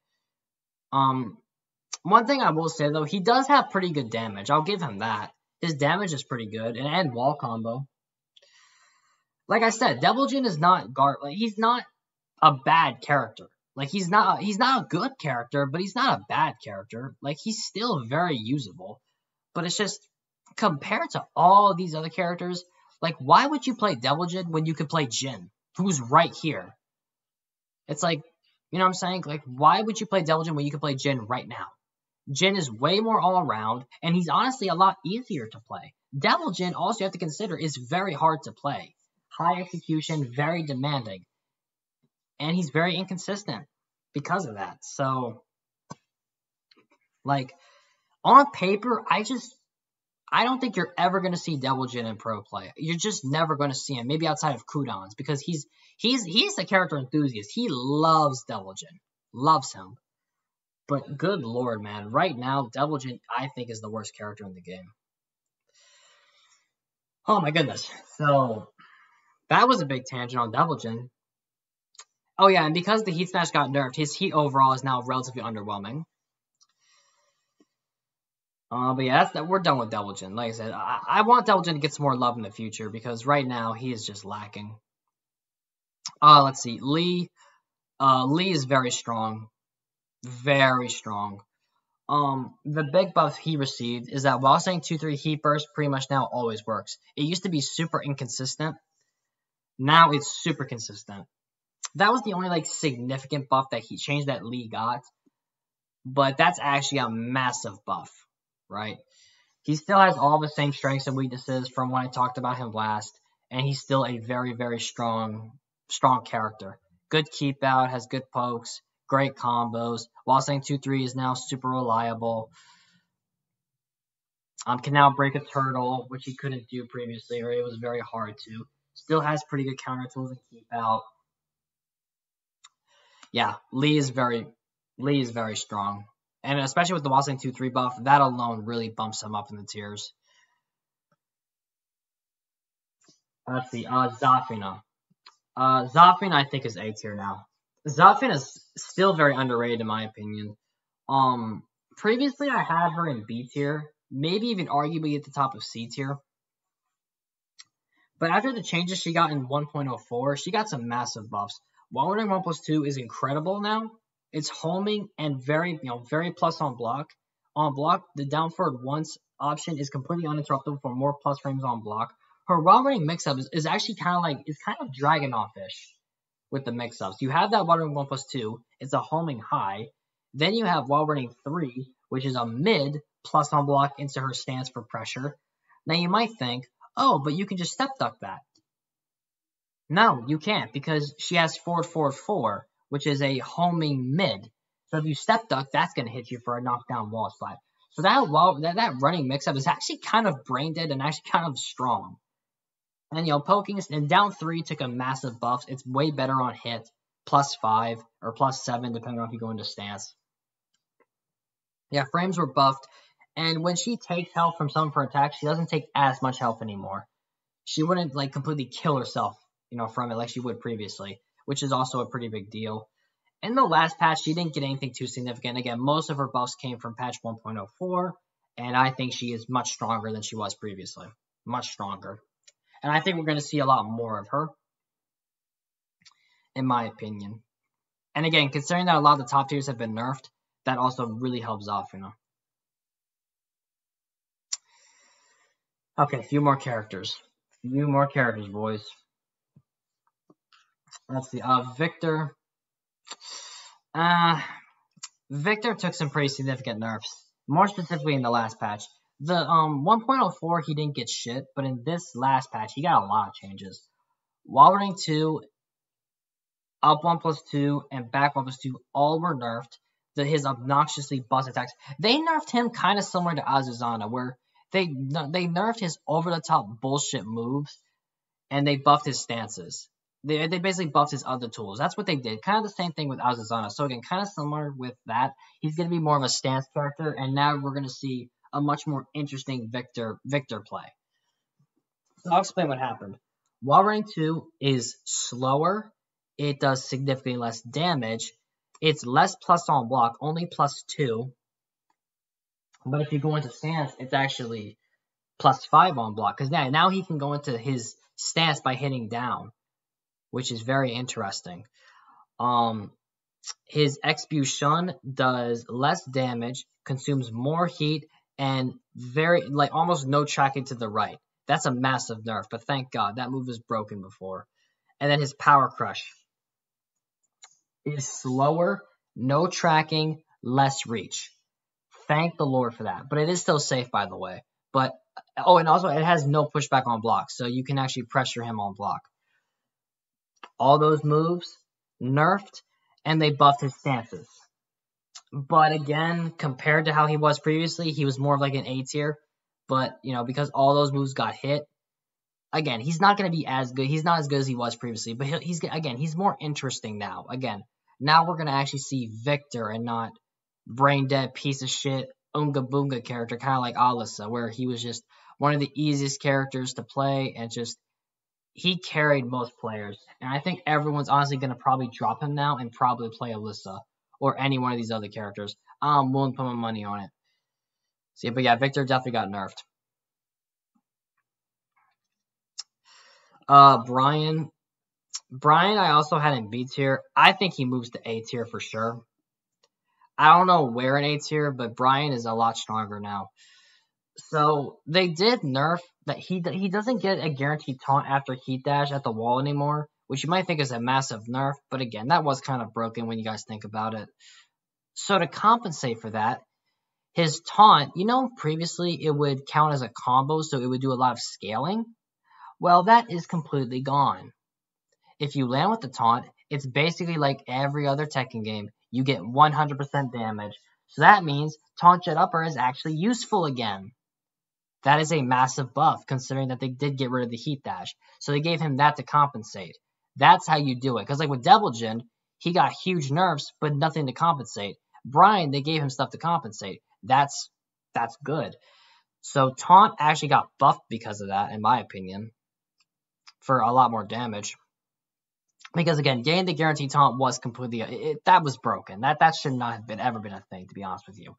[SPEAKER 1] One thing I will say, though, he does have pretty good damage. I'll give him that. His damage is pretty good, and wall combo. Like I said, Devil Jin is not he's not a bad character. Like, he's not a good character, but he's not a bad character. Like, he's still very usable. But it's just, compared to all these other characters, like, why would you play Devil Jin when you could play Jin, who's right here? It's like, you know what I'm saying? Like, why would you play Devil Jin when you could play Jin right now? Jin is way more all around, and he's honestly a lot easier to play. Devil Jin, also you have to consider, is very hard to play. High execution, very demanding. And he's very inconsistent because of that. So, like, on paper, I don't think you're ever going to see Devil Jin in pro play. You're just never going to see him. Maybe outside of cooldowns, because he's a character enthusiast. He loves Devil Jin. Loves him. But good lord, man. Right now, Devil Jin, I think, is the worst character in the game. Oh my goodness. So, that was a big tangent on Devil Jin. Oh yeah, and because the Heat Smash got nerfed, his Heat overall is now relatively underwhelming. But yeah, we're done with Devil Jin. Like I said, I want Devil Jin to get some more love in the future, because right now he is just lacking. Let's see. Lee is very strong. Very strong. The big buff he received is that while saying 2-3 Heat Burst pretty much now always works. It used to be super inconsistent. Now it's super consistent. That was the only significant buff that he changed that Lee got. But that's actually a massive buff, right? He still has all the same strengths and weaknesses from when I talked about him last, and he's still a very, very strong character. Good keep out, has good pokes, great combos. While saying 2-3 is now super reliable. Can now break a turtle, which he couldn't do previously, or it was very hard to. Still has pretty good counter tools and keep out. Yeah, Lee is very strong. And especially with the Wasling 2-3 buff, that alone really bumps him up in the tiers. Let's see, Zafina. Zafina, I think, is A tier now. Zafina is still very underrated in my opinion. Previously I had her in B tier, maybe even arguably at the top of C tier. But after the changes she got in 1.04, she got some massive buffs. Wall running 1+2 is incredible now. It's homing and very plus on block. On block, the down forward once option is completely uninterruptible for more plus frames on block. Her wall running mix-up is actually kind of Dragunov-ish with the mix-ups. You have that wall running 1+2. It's a homing high. Then you have wall running 3, which is a mid plus on block into her stance for pressure. Now you might think, oh, but you can just step duck that. No, you can't, because she has forward 4, which is a homing mid. So if you step duck, that's going to hit you for a knockdown wall slide. So that running mix-up is actually kind of brain dead and actually kind of strong. And poking and down 3 took a massive buff. It's way better on hit, +5 or +7, depending on if you go into stance. Yeah, frames were buffed, and when she takes health from some of her attacks, she doesn't take as much health anymore. She wouldn't like completely kill herself, from it like she would previously, which is also a pretty big deal. In the last patch, she didn't get anything too significant. Again, most of her buffs came from patch 1.04, and I think she is much stronger than she was previously. Much stronger. And I think we're going to see a lot more of her, in my opinion. And again, considering that a lot of the top tiers have been nerfed, that also really helps off. Okay, a few more characters. Few more characters, boys. Let's see. Victor. Victor took some pretty significant nerfs. More specifically in the last patch. The 1.04 he didn't get shit, but in this last patch he got a lot of changes. Wall running 2, up 1+2, and back 1+2 all were nerfed. His obnoxiously bust attacks. They nerfed him kind of similar to Azuzana, where they nerfed his over-the-top bullshit moves, and they buffed his stances. They basically buffed his other tools. That's what they did. Kind of the same thing with Azuzana. So again, kind of similar with that. He's going to be more of a stance character, and now we're going to see a much more interesting Victor play. So I'll explain what happened. Wall running 2 is slower. It does significantly less damage. It's less plus on block, only +2. But if you go into stance, it's actually +5 on block. Because now he can go into his stance by hitting down, which is very interesting. His Execution does less damage, consumes more heat, and almost no tracking to the right. That's a massive nerf, but thank God that move was broken before. And then his Power Crush is slower, no tracking, less reach. Thank the Lord for that. But it is still safe, by the way. But and also it has no pushback on block, so you can actually pressure him on block. All those moves nerfed, and they buffed his stances. But again, compared to how he was previously, he was more of like an A tier. But because all those moves got hit, again, he's not going to be as good. He's not as good as he was previously. But he's more interesting now. Again, now we're going to actually see Victor and not brain dead piece of shit Unga Boonga character, kind of like Alyssa, where he was just one of the easiest characters to play, and just he carried most players. And I think everyone's honestly going to probably drop him now and probably play Alyssa or any one of these other characters. I'm willing to put my money on it. See, but yeah, Victor definitely got nerfed. Brian, I also had in B tier. I think he moves to A tier for sure. I don't know where in A tier, but Brian is a lot stronger now. So they did nerf that he doesn't get a guaranteed taunt after heat dash at the wall anymore, which you might think is a massive nerf, but again, that was kind of broken when you guys think about it. So to compensate for that, his taunt, previously it would count as a combo, so it would do a lot of scaling. Well, that is completely gone. If you land with the taunt, it's basically like every other Tekken game. You get 100% damage. So that means Taunt Jet Upper is actually useful again. That is a massive buff, considering that they did get rid of the Heat Dash. So they gave him that to compensate. That's how you do it. Because like with Devil Jin, he got huge nerfs, but nothing to compensate. Brian, they gave him stuff to compensate. That's good. So Taunt actually got buffed because of that, in my opinion, for a lot more damage. Because again, getting the guaranteed taunt was completely that was broken. That should not have ever been a thing, to be honest with you.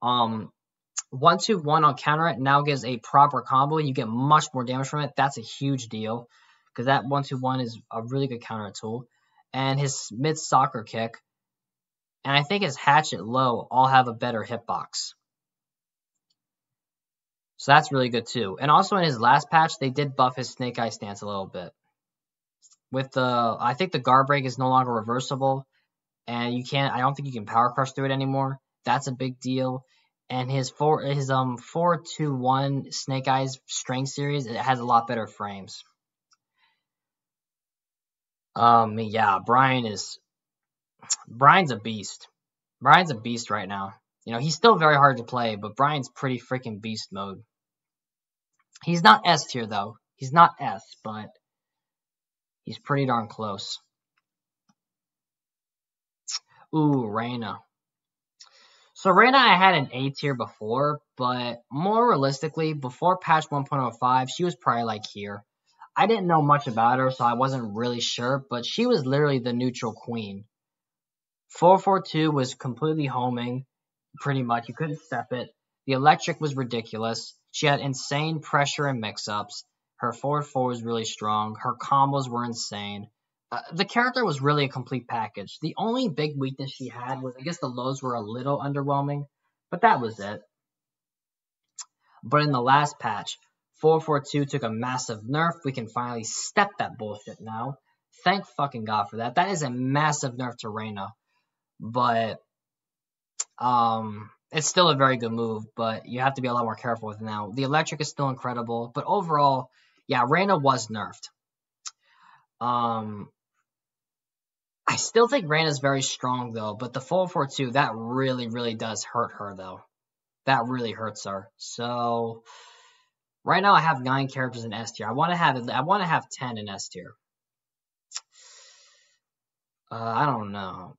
[SPEAKER 1] 1-2-1 on counter it now gives a proper combo. You get much more damage from it. That's a huge deal, because that 1-2-1 is a really good counter tool. And his mid soccer kick, and I think his hatchet low all have a better hitbox. So that's really good too. And also in his last patch, they did buff his Snake Eye stance a little bit. With I think the guard break is no longer reversible, and I don't think you can power crush through it anymore. That's a big deal. And his 4-2-1 Snake Eyes strength series, it has a lot better frames. Yeah, Brian's a beast. Brian's a beast right now. He's still very hard to play, but Brian's pretty freaking beast mode. He's not S tier though. He's not S, but he's pretty darn close. Ooh, Reyna. So Reyna I had an A tier before, but more realistically, before patch 1.05, she was probably like here. I didn't know much about her, so I wasn't really sure, but she was literally the neutral queen. 442 was completely homing, pretty much. You couldn't step it. The electric was ridiculous. She had insane pressure and mix-ups. Her 4-4 was really strong. Her combos were insane. The character was really a complete package. The only big weakness she had was, I guess, the lows were a little underwhelming, but that was it. But in the last patch, 442 took a massive nerf. We can finally step that bullshit now. Thank fucking God for that. That is a massive nerf to Reyna. But it's still a very good move, but you have to be a lot more careful with it now. The electric is still incredible, but overall, yeah, Reyna was nerfed. I still think Reyna's very strong though, but the 442 that really, really does hurt her though. That really hurts her. So right now I have 9 characters in S tier. I want to have 10 in S tier. I don't know.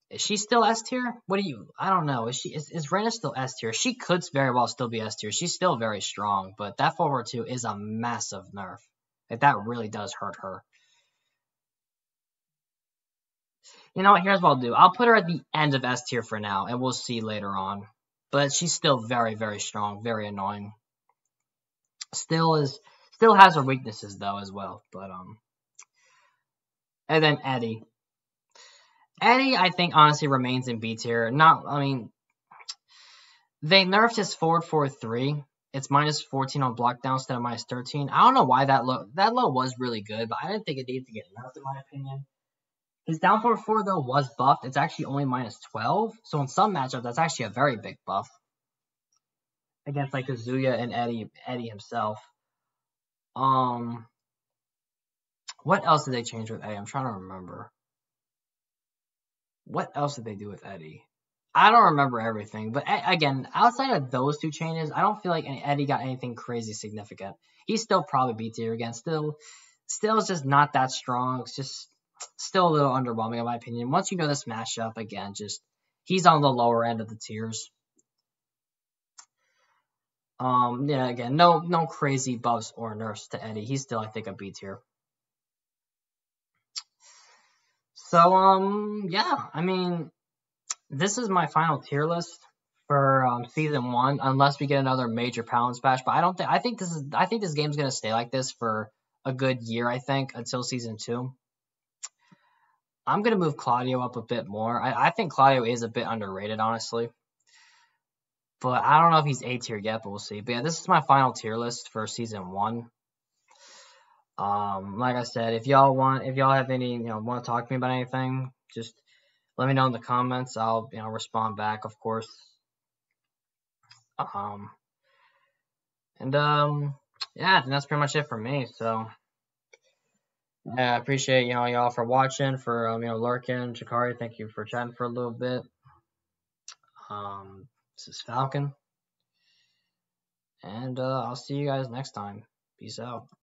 [SPEAKER 1] Is she still S tier? I don't know. Is Reyna still S tier? She could very well still be S tier. She's still very strong, but that 442 is a massive nerf. Like, that really does hurt her. You know what? Here's what I'll do. I'll put her at the end of S tier for now, and we'll see later on. But she's still very, very strong, very annoying. Still has her weaknesses though as well. But and then Eddie. Eddie, I think, honestly remains in B tier. They nerfed his forward 4-3. It's minus 14 on blockdown instead of minus 13. I don't know why that low was really good, but I didn't think it needed to get nerfed in my opinion. His down forward 4 though was buffed. It's actually only minus 12. So in some matchups, that's actually a very big buff. Against like Kazuya and Eddie himself. What else did they change with Eddie? I'm trying to remember. What else did they do with Eddie? I don't remember everything, but again, outside of those 2 changes, I don't feel like Eddie got anything crazy significant. He's still probably B tier again. Still is just not that strong. It's just still a little underwhelming in my opinion. Once you know this matchup, again, he's on the lower end of the tiers. Yeah, again, no crazy buffs or nerfs to Eddie. He's still, I think, a B tier. So, yeah, I mean, this is my final tier list for season 1, unless we get another major balance patch. But I think this game's gonna stay like this for a good year. I think until season 2. I'm gonna move Claudio up a bit more. I think Claudio is a bit underrated, honestly. But I don't know if he's A tier yet, but we'll see. But yeah, this is my final tier list for season 1. Like I said, if y'all have any, want to talk to me about anything, just let me know in the comments. I'll, respond back, of course. Yeah, I think that's pretty much it for me. So, yeah, I appreciate, y'all for watching, for, lurking. Jakari, thank you for chatting for a little bit. This is Falcon. And, I'll see you guys next time. Peace out.